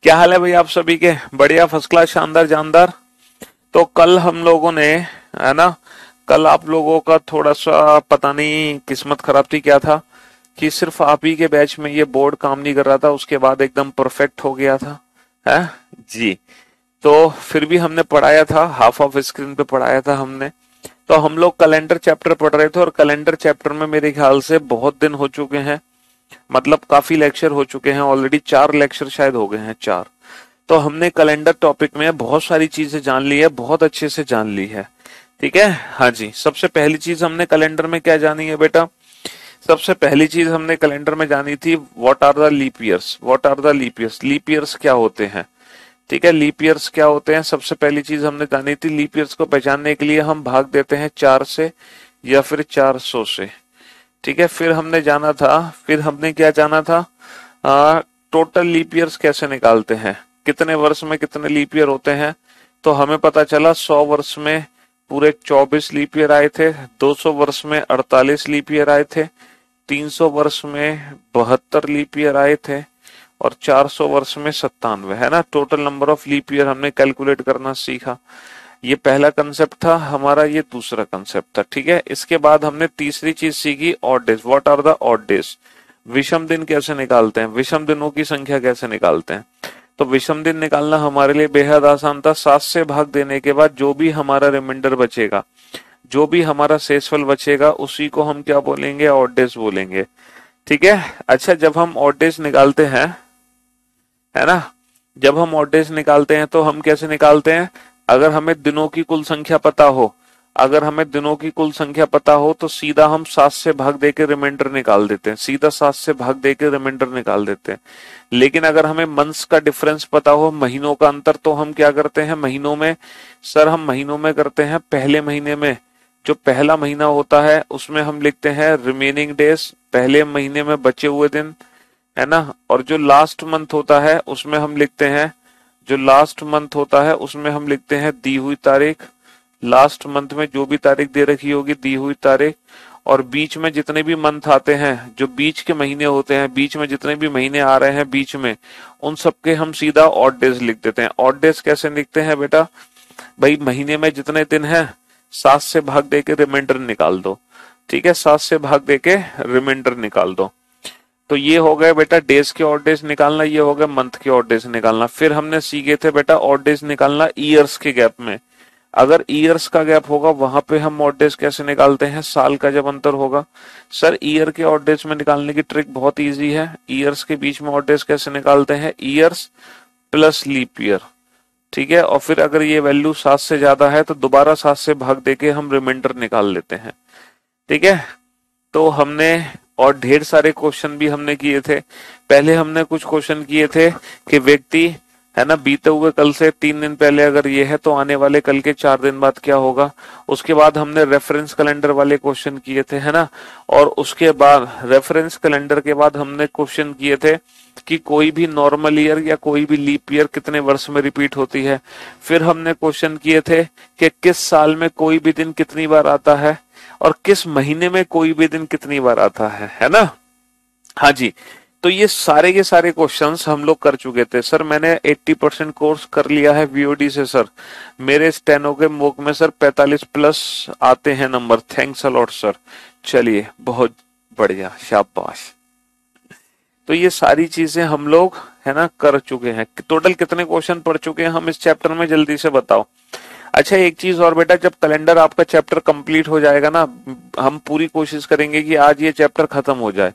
क्या हाल है भाई आप सभी के? बढ़िया, फर्स्ट क्लास, शानदार, जानदार। तो कल हम लोगों ने, है ना, कल आप लोगों का थोड़ा सा पता नहीं किस्मत खराब थी क्या था कि सिर्फ आप ही के बैच में ये बोर्ड काम नहीं कर रहा था, उसके बाद एकदम परफेक्ट हो गया था। है जी। तो फिर भी हमने पढ़ाया था, हाफ ऑफ स्क्रीन पे पढ़ाया था हमने। तो हम लोग कैलेंडर चैप्टर पढ़ रहे थे और कैलेंडर चैप्टर में मेरे ख्याल से बहुत दिन हो चुके हैं। मतलब काफी लेक्चर हो चुके हैं ऑलरेडी, 4 लेक्चर शायद हो गए हैं, 4। तो हमने कैलेंडर टॉपिक में बहुत सारी चीजें जान ली है, बहुत अच्छे से जान ली है। ठीक है, हाँ जी। सबसे पहली चीज हमने कैलेंडर में क्या जानी है बेटा? सबसे पहली चीज हमने कैलेंडर में जानी थी, what are the leap years. What are the leap years, leap years क्या होते हैं? ठीक है, लीप ईयर्स क्या होते हैं, सबसे पहली चीज हमने जानी थी। लीप ईयर्स को पहचानने के लिए हम भाग देते हैं 4 से या फिर 400 से। ठीक है, फिर हमने जाना था, फिर हमने क्या जाना था, टोटल लीप ईयर्स कैसे निकालते हैं, कितने वर्ष में कितने लीप ईयर होते हैं। तो हमें पता चला 100 वर्ष में पूरे 24 लीप ईयर आए थे, 200 वर्ष में 48 लीप ईयर आए थे, 300 वर्ष में 72 लीप ईयर आए थे और 400 वर्ष में 97, है ना। Total number of leap year हमने कैलकुलेट करना सीखा। ये पहला कंसेप्ट था हमारा, ये दूसरा कंसेप्ट था। ठीक है, इसके बाद हमने तीसरी चीज सीखी, odd days. What are the odd days, विषम दिन कैसे निकालते हैं, विषम दिनों की संख्या कैसे निकालते हैं। तो विषम दिन निकालना हमारे लिए बेहद आसान था। 7 से भाग देने के बाद जो भी हमारा रिमाइंडर बचेगा, जो भी हमारा शेषफल बचेगा, उसी को हम क्या बोलेंगे, ऑड डेज बोलेंगे। ठीक है। अच्छा, जब हम ऑड डेज निकालते हैं, है ना, जब हम ऑड डेज निकालते हैं तो हम कैसे निकालते हैं? अगर हमें दिनों की कुल संख्या पता हो, अगर हमें दिनों की कुल संख्या पता हो तो सीधा हम 7 से भाग देके रिमाइंडर निकाल देते हैं, सीधा 7 से भाग देके रिमाइंडर निकाल देते हैं। लेकिन अगर हमें मंथ्स का डिफरेंस पता हो, महीनों का अंतर, तो हम क्या करते हैं महीनों में? सर हम महीनों में करते हैं, पहले महीने में जो पहला महीना होता है उसमें हम लिखते हैं रिमेनिंग डेज, पहले महीने में बचे हुए दिन, है ना। और जो लास्ट मंथ होता है उसमें हम लिखते हैं, जो लास्ट मंथ होता है उसमें हम लिखते हैं दी हुई तारीख। लास्ट मंथ में जो भी तारीख दे रखी होगी, दी हुई तारीख। और बीच में जितने भी मंथ आते हैं, जो बीच के महीने होते हैं, बीच में जितने भी महीने आ रहे हैं बीच में, उन सबके हम सीधा ऑड डेज लिख देते हैं। ऑड डेज कैसे लिखते हैं बेटा? भाई महीने में जितने दिन हैं 7 से भाग देके रिमाइंडर निकाल दो। ठीक है, 7 से भाग देके रिमाइंडर निकाल दो। तो ये हो गए बेटा डेज के ऑड डेज निकालना, ये हो गए मंथ के ऑड डेज निकालना। फिर हमने सीखे थे बेटा ऑड डेज निकालना ईयर्स के गैप में। अगर ईयर्स का गैप होगा वहां पे हम ऑड डेज कैसे निकालते हैं? साल का जब अंतर होगा। सर ईयर के ऑड डेज में निकालने की ट्रिक बहुत इजी है। ईयर्स के बीच में ऑड डेज कैसे निकालते हैं? Years plus leap year. ठीक है, और फिर अगर ये वैल्यू 7 से ज्यादा है तो दोबारा 7 से भाग देके हम रिमाइंडर निकाल लेते हैं। ठीक है, तो हमने और ढेर सारे क्वेश्चन भी हमने किए थे। पहले हमने कुछ क्वेश्चन किए थे कि व्यक्ति, है ना, बीते हुए कल से 3 दिन पहले अगर ये है तो आने वाले कल के 4 दिन बाद क्या होगा। उसके बाद हमने रेफरेंस कैलेंडर वाले क्वेश्चन किए थे, है ना। और उसके बाद रेफरेंस कैलेंडर के बाद हमने क्वेश्चन किए थे कि कोई भी नॉर्मल ईयर या कोई भी लीप ईयर कितने वर्ष में रिपीट होती है। फिर हमने क्वेश्चन किए थे कि किस साल में कोई भी दिन कितनी बार आता है और किस महीने में कोई भी दिन कितनी बार आता है ना। हाँ जी। तो ये सारे के सारे क्वेश्चंस हम लोग कर चुके थे। सर मैंने 80% कोर्स कर लिया है वीओडी से। सर मेरे स्टेनो के मोक में सर 45 प्लस आते हैं number. Thanks a lot sir. चलिए बहुत बढ़िया, शाबाश। तो ये सारी चीजें हम लोग, है ना, कर चुके हैं। टोटल कितने क्वेश्चन पढ़ चुके हैं हम इस चैप्टर में, जल्दी से बताओ। अच्छा एक चीज और बेटा, जब कैलेंडर आपका चैप्टर कंप्लीट हो जाएगा ना, हम पूरी कोशिश करेंगे कि आज ये चैप्टर खत्म हो जाए।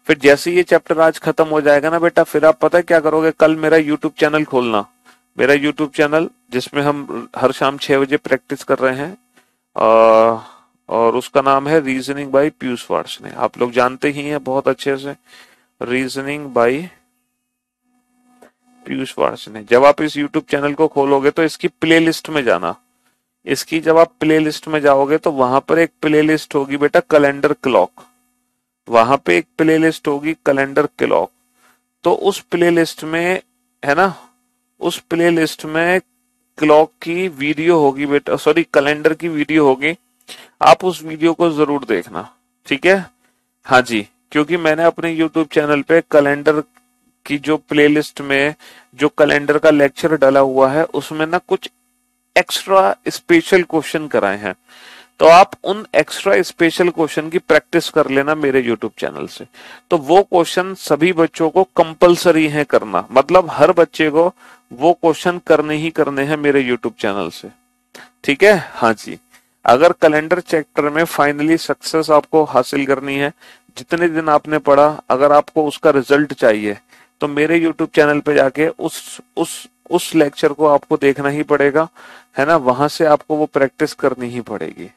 फिर जैसे ये चैप्टर आज खत्म हो जाएगा ना बेटा, फिर आप पता है क्या करोगे? कल मेरा यूट्यूब चैनल खोलना, मेरा यूट्यूब चैनल जिसमें हम हर शाम 6 बजे प्रैक्टिस कर रहे हैं, और उसका नाम है रीजनिंग बाय पीयूष वार्ष्णेय। आप लोग जानते ही हैं बहुत अच्छे से, रीजनिंग बाय पीयूष वार्ष्णेय। जब आप इस यूट्यूब चैनल को खोलोगे तो इसकी प्लेलिस्ट में जाना। इसकी जब आप प्लेलिस्ट में जाओगे तो वहां पर एक प्लेलिस्ट होगी बेटा कैलेंडर क्लॉक। वहां पे एक प्लेलिस्ट होगी कैलेंडर क्लॉक। तो उस प्लेलिस्ट में, है ना, उस प्लेलिस्ट में क्लॉक की वीडियो होगी बेटा, सॉरी कैलेंडर की वीडियो होगी। आप उस वीडियो को जरूर देखना, ठीक है। हाँ जी, क्योंकि मैंने अपने यूट्यूब चैनल पे कैलेंडर कि जो प्लेलिस्ट में जो कैलेंडर का लेक्चर डाला हुआ है उसमें ना कुछ एक्स्ट्रा स्पेशल क्वेश्चन कराए हैं, तो आप उन एक्स्ट्रा स्पेशल क्वेश्चन की प्रैक्टिस कर लेना मेरे यूट्यूब चैनल से। तो वो क्वेश्चन सभी बच्चों को कंपलसरी है करना, मतलब हर बच्चे को वो क्वेश्चन करने ही करने हैं मेरे यूट्यूब चैनल से, ठीक है। हाँ जी, अगर कैलेंडर चैप्टर में फाइनली सक्सेस आपको हासिल करनी है, जितने दिन आपने पढ़ा, अगर आपको उसका रिजल्ट चाहिए तो मेरे यूट्यूब चैनल पे जाके उस लेक्चर को आपको देखना ही पड़ेगा, है ना। वहां से आपको वो प्रैक्टिस करनी ही पड़ेगी,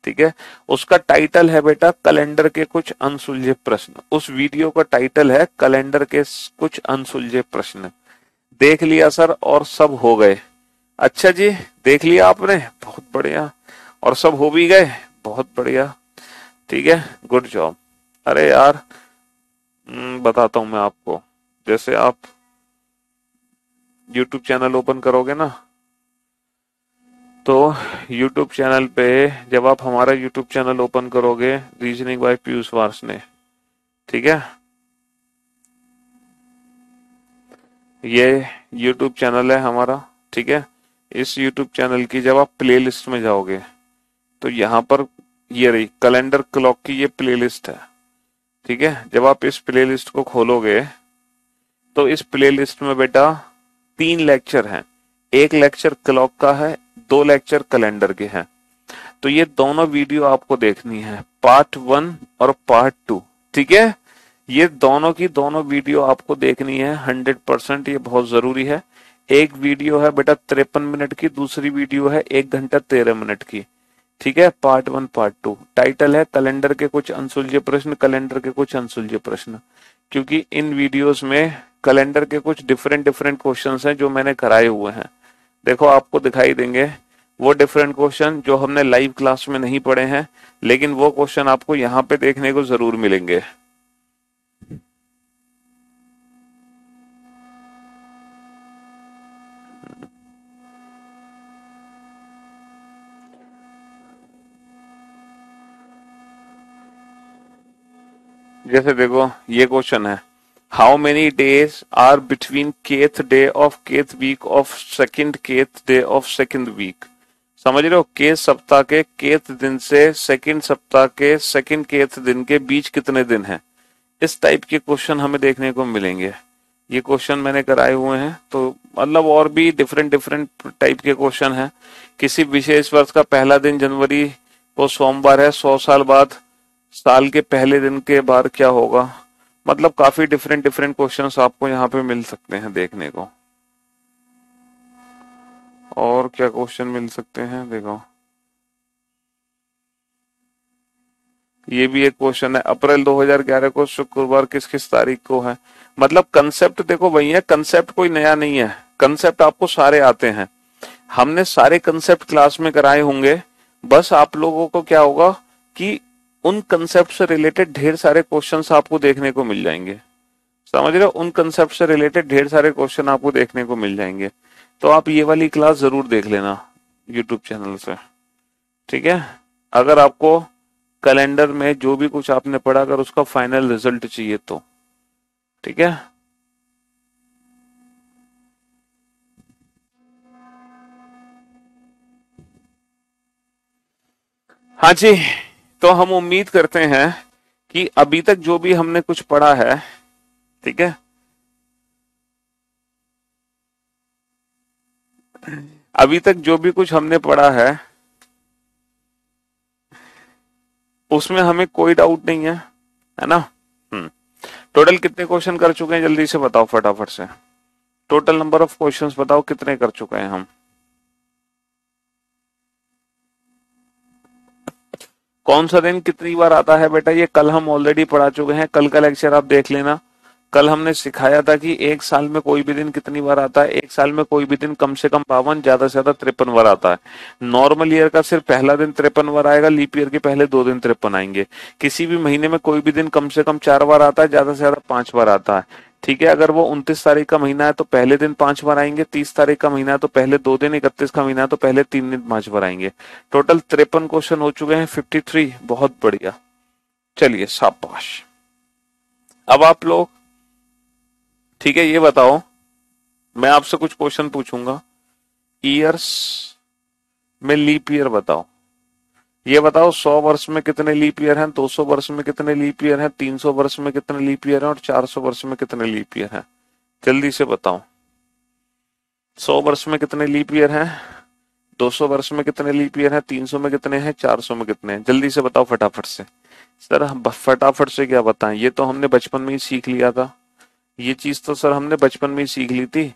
ठीक है। उसका टाइटल है बेटा कैलेंडर के कुछ अनसुलझे प्रश्न। उस वीडियो का टाइटल है कैलेंडर के कुछ अनसुलझे प्रश्न। देख लिया सर और सब हो गए? अच्छा जी, देख लिया आपने, बहुत बढ़िया। और सब हो भी गए, बहुत बढ़िया, ठीक है, गुड जॉब। अरे यार बताता हूं मैं आपको, जैसे आप YouTube चैनल ओपन करोगे ना, तो YouTube चैनल पे जब आप हमारा YouTube चैनल ओपन करोगे, रीजनिंग बाय पीयूष वार्ष्णेय, ठीक है, ये YouTube चैनल है हमारा, ठीक है। इस YouTube चैनल की जब आप प्लेलिस्ट में जाओगे तो यहाँ पर ये रही कैलेंडर क्लॉक की ये प्लेलिस्ट है, ठीक है। जब आप इस प्लेलिस्ट को खोलोगे तो इस प्लेलिस्ट में बेटा 3 लेक्चर हैं, एक लेक्चर क्लॉक का है, 2 लेक्चर कैलेंडर के हैं। तो ये दोनों वीडियो आपको देखनी है, पार्ट 1 और पार्ट 2, ठीक है। ये दोनों की दोनों वीडियो आपको देखनी है 100%, ये बहुत जरूरी है। एक वीडियो है बेटा 53 मिनट की, दूसरी वीडियो है 1 घंटा 13 मिनट की, ठीक है। पार्ट 1 पार्ट 2, टाइटल है कैलेंडर के कुछ अनसुलझे प्रश्न, कैलेंडर के कुछ अनसुलझे प्रश्न। क्योंकि इन वीडियोस में कैलेंडर के कुछ डिफरेंट डिफरेंट क्वेश्चंस हैं जो मैंने कराए हुए हैं। देखो आपको दिखाई देंगे वो डिफरेंट क्वेश्चन जो हमने लाइव क्लास में नहीं पढ़े हैं, लेकिन वो क्वेश्चन आपको यहाँ पे देखने को जरूर मिलेंगे। जैसे देखो ये क्वेश्चन है, how many days are between kth day of kth week of second kth day of second week. समझ रहे हो, केथ सप्ताह के केथ दिन से सेकंड सप्ताह के सेकंड केथ दिन के बीच कितने दिन हैं। इस टाइप के क्वेश्चन हमें देखने को मिलेंगे। ये क्वेश्चन मैंने कराए हुए हैं, तो मतलब और भी डिफरेंट डिफरेंट टाइप के क्वेश्चन हैं। किसी विशेष वर्ष का पहला दिन जनवरी को सोमवार है, 100 साल बाद साल के पहले दिन के बाद क्या होगा। मतलब काफी डिफरेंट डिफरेंट क्वेश्चंस आपको यहाँ पे मिल सकते हैं देखने को। और क्या क्वेश्चन मिल सकते हैं, देखो ये भी एक क्वेश्चन है, अप्रैल 2011 को शुक्रवार किस किस तारीख को है। मतलब कंसेप्ट देखो वही है, कंसेप्ट कोई नया नहीं है, कंसेप्ट आपको सारे आते हैं। हमने सारे कंसेप्ट क्लास में कराए होंगे, बस आप लोगों को क्या होगा कि उन कंसेप्ट से रिलेटेड ढेर सारे क्वेश्चंस आपको देखने को मिल जाएंगे। समझ रहे हो, उन कंसेप्ट से रिलेटेड ढेर सारे क्वेश्चन आपको देखने को मिल जाएंगे। तो आप ये वाली क्लास जरूर देख लेना यूट्यूब चैनल से, ठीक है। अगर आपको कैलेंडर में जो भी कुछ आपने पढ़ा अगर उसका फाइनल रिजल्ट चाहिए तो, ठीक है। हाँ जी, तो हम उम्मीद करते हैं कि अभी तक जो भी हमने कुछ पढ़ा है, ठीक है, अभी तक जो भी कुछ हमने पढ़ा है उसमें हमें कोई डाउट नहीं है ना। टोटल कितने क्वेश्चन कर चुके हैं जल्दी से बताओ फटाफट से, टोटल नंबर ऑफ क्वेश्चंस बताओ कितने कर चुके हैं हम। कौन सा दिन कितनी बार आता है बेटा, ये कल हम ऑलरेडी पढ़ा चुके हैं, कल का लेक्चर आप देख लेना। कल हमने सिखाया था कि एक साल में कोई भी दिन कितनी बार आता है। एक साल में कोई भी दिन कम से कम 52, ज्यादा से ज्यादा 53 बार आता है। नॉर्मल ईयर का सिर्फ पहला दिन 53 बार आएगा, लीप ईयर के पहले 2 दिन 53 आएंगे। किसी भी महीने में कोई भी दिन कम से कम 4 बार आता है, ज्यादा से ज्यादा 5 बार आता है, ठीक है। अगर वो 29 तारीख का महीना है तो पहले दिन 5 बार आएंगे, 30 तारीख का महीना है तो पहले 2 दिन, 31 का महीना है तो पहले 3 दिन 5 बार आएंगे। टोटल 53 क्वेश्चन हो चुके हैं, 53, बहुत बढ़िया। चलिए शाबाश। अब आप लोग ठीक है, ये बताओ, मैं आपसे कुछ क्वेश्चन पूछूंगा, ईयर्स में लीप ईयर बताओ। ये बताओ 100 वर्ष में कितने लीप ईयर हैं, 200 वर्ष में कितने लीप ईयर हैं, 300 वर्ष में कितने लीप ईयर हैं और 400 वर्ष में कितने लीप ईयर हैं। जल्दी से बताओ, 100 वर्ष में कितने लीप ईयर हैं, 200 वर्ष में कितने लीप ईयर हैं, 300 में कितने हैं, 400 में कितने हैं। जल्दी से बताओ फटाफट से। सर हम फटाफट से क्या बताएं, ये तो हमने बचपन में ही सीख लिया था। ये चीज तो सर हमने बचपन में ही सीख ली थी।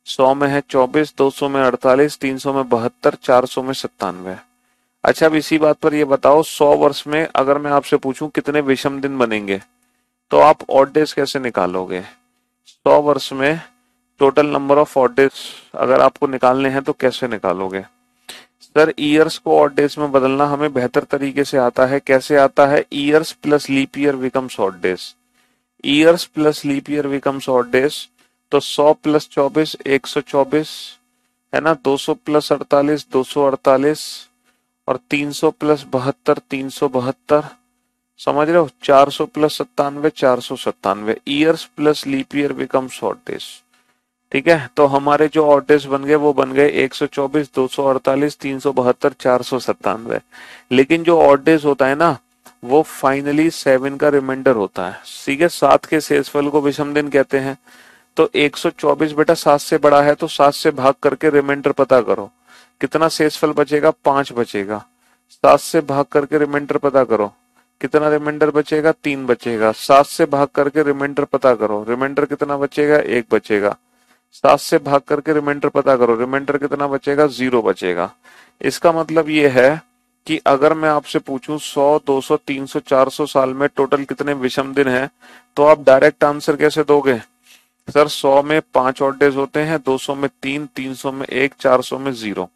100 में है 24, 200 में 48, 300 में 72, 400 में 97। अच्छा, अब इसी बात पर ये बताओ, 100 वर्ष में अगर मैं आपसे पूछूं कितने विषम दिन बनेंगे, तो आप ऑड डेज कैसे निकालोगे। 100 वर्ष में total number of odd days अगर आपको निकालने हैं तो कैसे निकालोगे। सर ईयर्स को ऑड डेज में बदलना हमें बेहतर तरीके से आता है। कैसे आता है, years plus leap year becomes odd days. Years plus leap year becomes odd days. तो 100 प्लस 24 124 है ना, 200 प्लस 48 248 और 300 प्लस 72 372। समझ रहे हो, 400 plus 97 497। Years plus leap year becomes odd days. ठीक है, तो हमारे जो ऑड डेज बन गए वो बन गए 124 248 372 497। लेकिन जो ऑड डेज होता है ना, वो फाइनली 7 का रिमाइंडर होता है। ठीक है, 7 के शेषफल को विषम दिन कहते हैं। तो 124 बेटा 7 से बड़ा है, तो 7 से भाग करके रिमाइंडर पता करो, कितना शेषफल बचेगा, 5 बचेगा। 7 से भाग करके रिमाइंडर पता करो, कितना रिमाइंडर बचेगा, 3 बचेगा। 7 से भाग करके रिमाइंडर पता करो, रिमाइंडर कितना बचेगा, 1 बचेगा। 7 से भाग करके रिमाइंडर पता करो, रिमाइंडर कितना बचेगा, 0 बचेगा। इसका मतलब ये है कि अगर मैं आपसे पूछूं 100 200 300 400 साल में टोटल कितने विषम दिन हैं, तो आप डायरेक्ट आंसर कैसे दोगे। सर 100 में 5 ऑड डेज होते हैं, 200 में 3, 300 में 1, 400 में 0।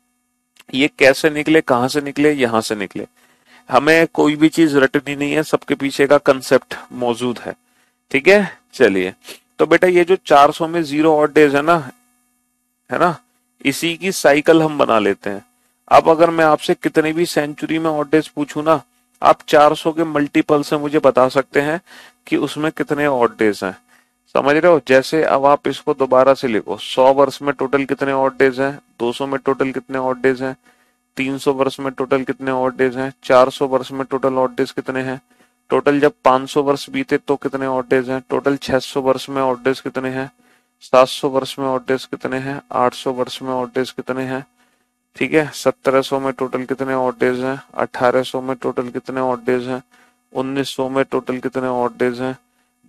ये कैसे निकले, कहां से निकले, यहां से निकले। हमें कोई भी चीज रटनी नहीं है, सबके पीछे का कंसेप्ट मौजूद है। ठीक है, चलिए। तो बेटा ये जो 400 में 0 ऑड डेज है ना, इसी की साइकिल हम बना लेते हैं। अब अगर मैं आपसे कितने भी सेंचुरी में ऑड डेज पूछूं ना, आप 400 के मल्टीपल से मुझे बता सकते हैं कि उसमें कितने ऑड डेज हैं। समझ रहे हो, जैसे अब आप इसको दोबारा से लिखो, 100 वर्ष में टोटल कितने ऑड डेज हैं, 200 में टोटल कितने ऑड डेज हैं, 300 वर्ष में टोटल कितने ऑड डेज हैं, 400 वर्ष में टोटल ऑड डेज कितने हैं, टोटल जब 500 वर्ष बीते तो कितने ऑड डेज हैं, टोटल 600 वर्ष में ऑड डेज कितने हैं, 700 वर्ष में ऑड डेज कितने हैं, 800 वर्ष में ऑड डेज कितने हैं। ठीक है, 1700 में टोटल कितने ऑड डेज हैं, 1800 में टोटल कितने ऑड डेज हैं, 1900 में टोटल कितने ऑड डेज हैं,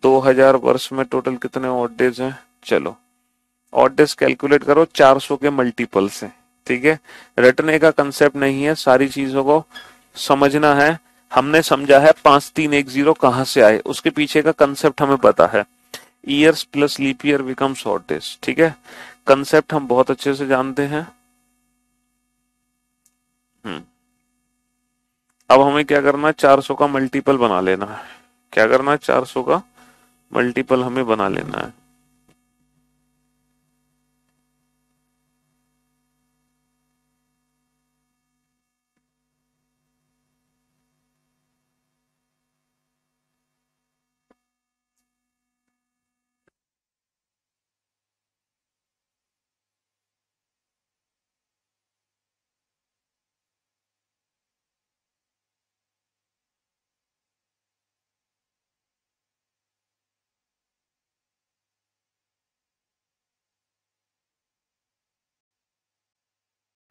2000 वर्ष में टोटल कितने ऑड डेज हैं। चलो ऑड डेज कैलकुलेट करो 400 के मल्टीपल से। ठीक है, रटने का कंसेप्ट नहीं है, सारी चीजों को समझना है। हमने समझा है 5310 कहां से आए, उसके पीछे का कंसेप्ट हमें पता है। Years plus leap year becomes odd days. ठीक है, कंसेप्ट हम बहुत अच्छे से जानते हैं। अब हमें क्या करना है, 400 का मल्टीपल बना लेना है। क्या करना है, 400 का मल्टीपल हमें बना लेना है।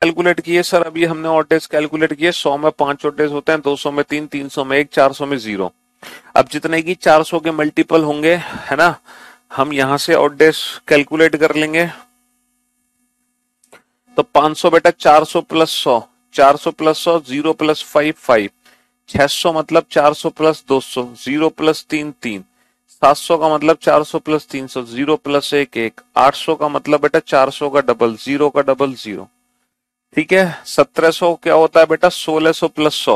कैलकुलेट किए सर, अभी हमने ऑड डेज कैलकुलेट किए। 100 में 5 ऑड डेज होते हैं, 200 में 3, 300 में 1, 400 में 0। अब जितने की 400 के मल्टीपल होंगे, है ना, हम यहां से ऑड डेज कैलकुलेट कर लेंगे। तो 500 बेटा 400 प्लस 100, 400 प्लस 100 0 प्लस 5 5, 600 मतलब 400 प्लस 200 0 प्लस 3 3, 700 का मतलब 400 प्लस 300 0 प्लस 1 1, 800 का मतलब बेटा 400 का डबल 0 का डबल 0। ठीक है, 1700 क्या होता है बेटा, 1600 प्लस 100,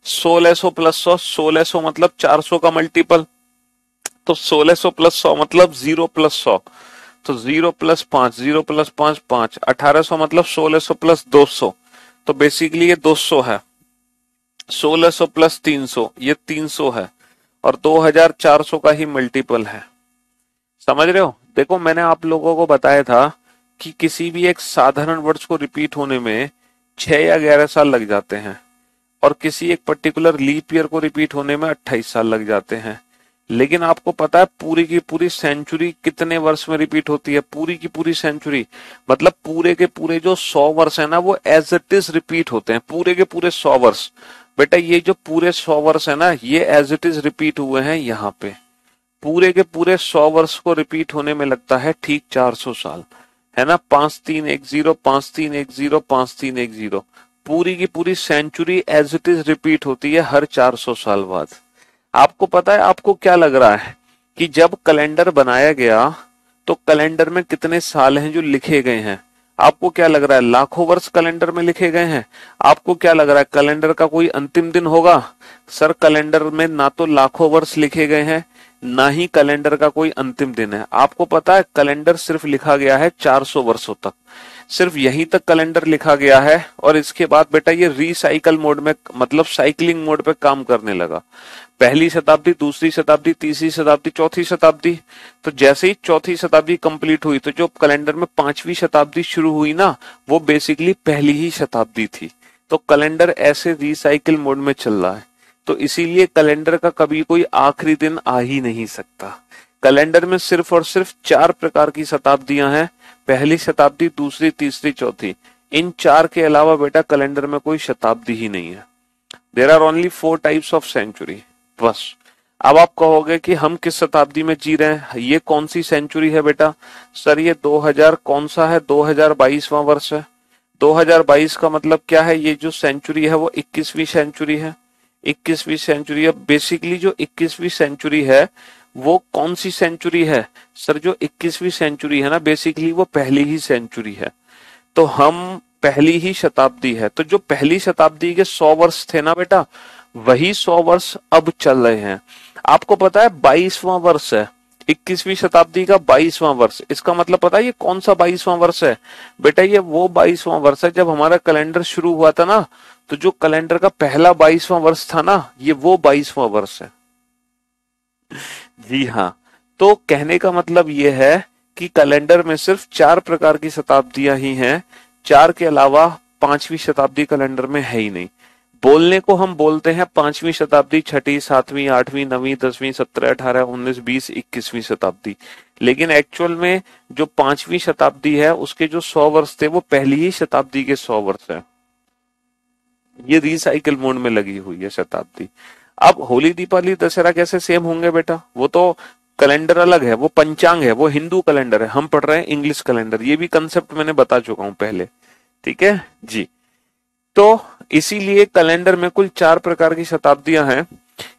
1600 प्लस 100, 1600 मतलब 400 का मल्टीपल, तो 1600 प्लस 100 मतलब 0 प्लस 100, तो 0 प्लस 5 0 प्लस 5 5, 1800 मतलब 1600 प्लस 200, तो बेसिकली ये 200 है। 1600 प्लस 300 ये 300 है, और 2400 का ही मल्टीपल है। समझ रहे हो, देखो मैंने आप लोगों को बताया था कि किसी भी एक साधारण वर्ड्स को रिपीट होने में 6 या 11 साल लग जाते हैं, और किसी एक पर्टिकुलर लीप ईयर को रिपीट होने में 28 साल लग जाते हैं। लेकिन आपको पता है पूरी की पूरी सेंचुरी कितने वर्ष में रिपीट होती है? पूरी की पूरी सेंचुरी मतलब पूरे के पूरे जो 100 वर्ष है ना, वो एज इट इज रिपीट होते हैं, पूरे के पूरे 100 वर्ष। बेटा ये जो पूरे 100 वर्ष है ना, ये एज इट इज रिपीट हुए हैं यहाँ पे। पूरे के पूरे 100 वर्ष को रिपीट होने में लगता है ठीक 400 साल, है ना। 5310 5310 5310, पूरी की पूरी century as it is repeat होती है हर 400 साल बाद। आपको पता है, आपको क्या लग रहा है कि जब कैलेंडर बनाया गया तो कैलेंडर में कितने साल हैं जो लिखे गए हैं? आपको क्या लग रहा है लाखों वर्ष कैलेंडर में लिखे गए हैं? आपको क्या लग रहा है कैलेंडर का कोई अंतिम दिन होगा? सर कैलेंडर में ना तो लाखों वर्ष लिखे गए हैं, ना ही कैलेंडर का कोई अंतिम दिन है। आपको पता है कैलेंडर सिर्फ लिखा गया है 400 वर्षों तक, सिर्फ यहीं तक कैलेंडर लिखा गया है। और इसके बाद बेटा ये रिसाइकल मोड में, मतलब साइकिलिंग मोड पे काम करने लगा। पहली शताब्दी, दूसरी शताब्दी, तीसरी शताब्दी, चौथी शताब्दी। तो जैसे ही चौथी शताब्दी कंप्लीट हुई तो जो कैलेंडर में 5वीं शताब्दी शुरू हुई ना, वो बेसिकली पहली ही शताब्दी थी। तो कैलेंडर ऐसे रिसाइकिल मोड में चल रहा है। तो इसीलिए कैलेंडर का कभी कोई आखिरी दिन आ ही नहीं सकता। कैलेंडर में सिर्फ और सिर्फ 4 प्रकार की शताब्दियां हैं, पहली शताब्दी, दूसरी, तीसरी, चौथी। इन 4 के अलावा बेटा कैलेंडर में कोई शताब्दी ही नहीं है। There are only 4 types of century, बस। अब आप कहोगे कि हम किस शताब्दी में जी रहे हैं, ये कौन सी सेंचुरी है बेटा? सर ये 2000 कौन सा है? 2022वां वर्ष है। 2022 का मतलब क्या है? ये जो सेंचुरी है वो 21वीं सेंचुरी है। 21वीं सेंचुरी है। बेसिकली जो 21वीं सेंचुरी है वो कौन सी सेंचुरी है? सर जो 21वीं सेंचुरी है ना, बेसिकली वो पहली ही सेंचुरी है। तो हम पहली ही शताब्दी है। तो जो पहली शताब्दी के 100 वर्ष थे ना बेटा, वही 100 वर्ष अब चल रहे हैं। आपको पता है 22वां वर्ष है 21वीं शताब्दी का, 22वां वर्ष। इसका मतलब पता है ये कौन सा 22वां वर्ष है? बेटा ये वो 22वां वर्ष है जब हमारा कैलेंडर शुरू हुआ था ना। तो जो कैलेंडर का पहला 22वां वर्ष था ना, ये वो 22वां वर्ष है। जी हाँ। तो कहने का मतलब ये है कि कैलेंडर में सिर्फ 4 प्रकार की शताब्दियां ही हैं, 4 के अलावा 5वीं शताब्दी कैलेंडर में है ही नहीं। बोलने को हम बोलते हैं 5वीं शताब्दी, 6ठी, 7वीं, 8वीं, 9वीं, 10वीं, 17, 18, 19, 20, 21वीं शताब्दी। लेकिन एक्चुअल में जो 5वीं शताब्दी है उसके जो 100 वर्ष थे वो पहली ही शताब्दी के 100 वर्ष है। ये रिसाइकिल मोड में लगी हुई है शताब्दी। अब होली, दीपावली, दशहरा कैसे सेम होंगे बेटा? वो तो कैलेंडर अलग है, वो पंचांग है, वो हिंदू कैलेंडर है, हम पढ़ रहे हैं इंग्लिश कैलेंडर। ये भी कंसेप्ट मैंने बता चुका हूं पहले, ठीक है जी। तो इसीलिए कैलेंडर में कुल 4 प्रकार की शताब्दियां हैं।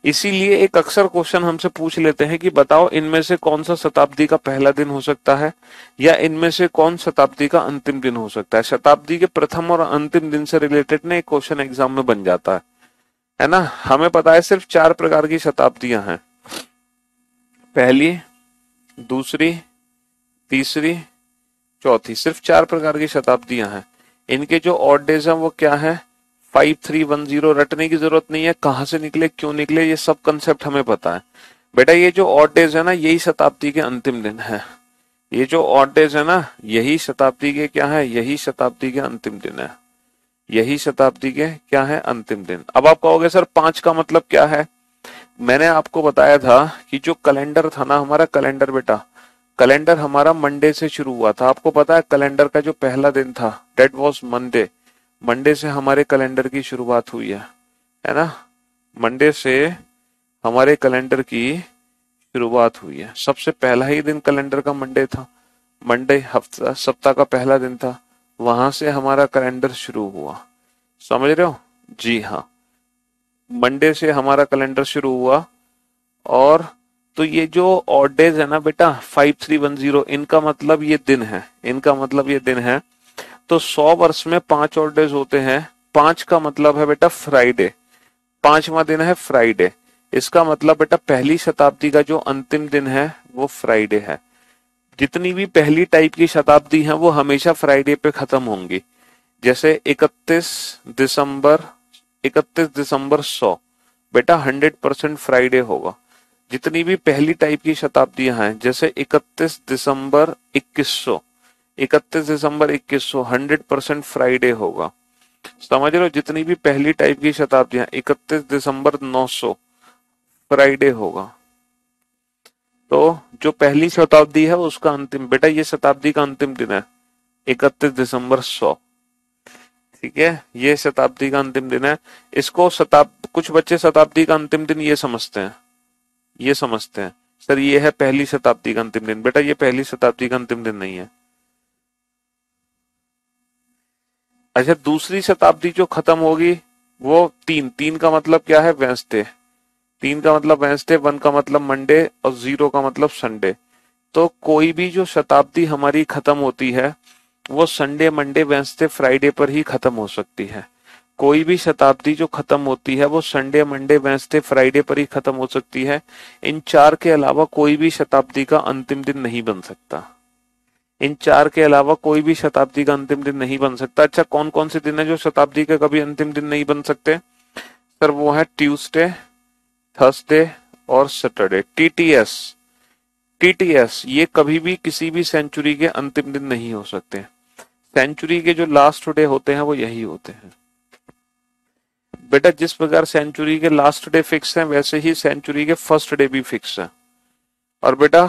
इसीलिए एक अक्सर क्वेश्चन हमसे पूछ लेते हैं कि बताओ इनमें से कौन सा शताब्दी का पहला दिन हो सकता है, या इनमें से कौन शताब्दी का अंतिम दिन हो सकता है। शताब्दी के प्रथम और अंतिम दिन से रिलेटेड ना एक क्वेश्चन एग्जाम में बन जाता है ना। हमें पता है सिर्फ 4 प्रकार की शताब्दियां हैं, पहली, दूसरी, तीसरी, चौथी। सिर्फ 4 प्रकार की शताब्दियां हैं। इनके जो ऑड डेज हैं वो क्या है? 5310। रटने की जरूरत नहीं है, कहां से निकले, क्यों निकले, ये सब कंसेप्ट हमें पता है बेटा। ये जो ऑड डेज है ना, यही शताब्दी के अंतिम दिन है। ये जो ऑड डेज है ना, यही शताब्दी के क्या है? यही शताब्दी के अंतिम दिन है। यही शताब्दी के क्या है? अंतिम दिन। अब आप कहोगे सर 5 का मतलब क्या है? मैंने आपको बताया था कि जो कैलेंडर था ना हमारा, कैलेंडर बेटा, कैलेंडर हमारा मंडे से शुरू हुआ था। आपको पता है कैलेंडर का जो पहला दिन था, डेट वॉज मंडे। मंडे से हमारे कैलेंडर की शुरुआत हुई है ना। मंडे से हमारे कैलेंडर की शुरुआत हुई है। सबसे पहला ही दिन कैलेंडर का मंडे था। मंडे हफ्ता, सप्ताह का पहला दिन था, वहां से हमारा कैलेंडर शुरू हुआ। समझ रहे हो? जी हाँ, मंडे से हमारा कैलेंडर शुरू हुआ। और तो ये जो ऑड डेज है ना बेटा 5310, इनका मतलब ये दिन है, इनका मतलब ये दिन है। तो 100 वर्ष में 5 ऑड डेज होते हैं। 5 का मतलब है बेटा फ्राइडे, 5वां दिन है फ्राइडे। इसका मतलब बेटा पहली शताब्दी का जो अंतिम दिन है वो फ्राइडे है। जितनी भी पहली टाइप की शताब्दी है वो हमेशा फ्राइडे पे खत्म होंगी। जैसे 31 दिसंबर 100 बेटा 100% फ्राइडे होगा। जितनी भी पहली टाइप की शताब्दियां हैं, जैसे 31 दिसंबर 2100, 31 दिसंबर 2100 100% फ्राइडे होगा। समझ रहे हो, जितनी भी पहली टाइप की शताब्दियां, 31 दिसंबर 900 फ्राइडे होगा। तो जो पहली शताब्दी है उसका अंतिम, बेटा ये शताब्दी का अंतिम दिन है 31 दिसंबर 100। ठीक है, ये शताब्दी का अंतिम दिन है। इसको कुछ बच्चे शताब्दी का अंतिम दिन ये समझते हैं, ये समझते हैं सर ये है पहली शताब्दी का अंतिम दिन। बेटा ये पहली शताब्दी का अंतिम दिन नहीं है। अच्छा, दूसरी शताब्दी जो खत्म होगी वो तीन, तीन का मतलब क्या है, वेंसडे। तीन का मतलब वेंसडे, वन का मतलब मंडे और जीरो का मतलब संडे। तो कोई भी जो शताब्दी हमारी खत्म होती है वो संडे, मंडे, वेंसडे, फ्राइडे पर ही खत्म हो सकती है। कोई भी शताब्दी जो खत्म होती है वो संडे, मंडे, वेंसडे, फ्राइडे पर ही खत्म हो सकती है। इन चार के अलावा कोई भी शताब्दी का अंतिम दिन नहीं बन सकता। इन चार के अलावा कोई भी शताब्दी का अंतिम दिन नहीं बन सकता। अच्छा, कौन कौन से दिन है जो शताब्दी के कभी अंतिम दिन नहीं बन सकते सर? वो है ट्यूसडे, थर्सडे और सैटरडे। टीटीएस, टीटीएस ये कभी भी किसी भी सेंचुरी के अंतिम दिन नहीं हो सकते। सेंचुरी के जो लास्ट डे होते हैं वो यही होते हैं। बेटा जिस प्रकार सेंचुरी के लास्ट डे फिक्स है वैसे ही सेंचुरी के फर्स्ट डे भी फिक्स है। और बेटा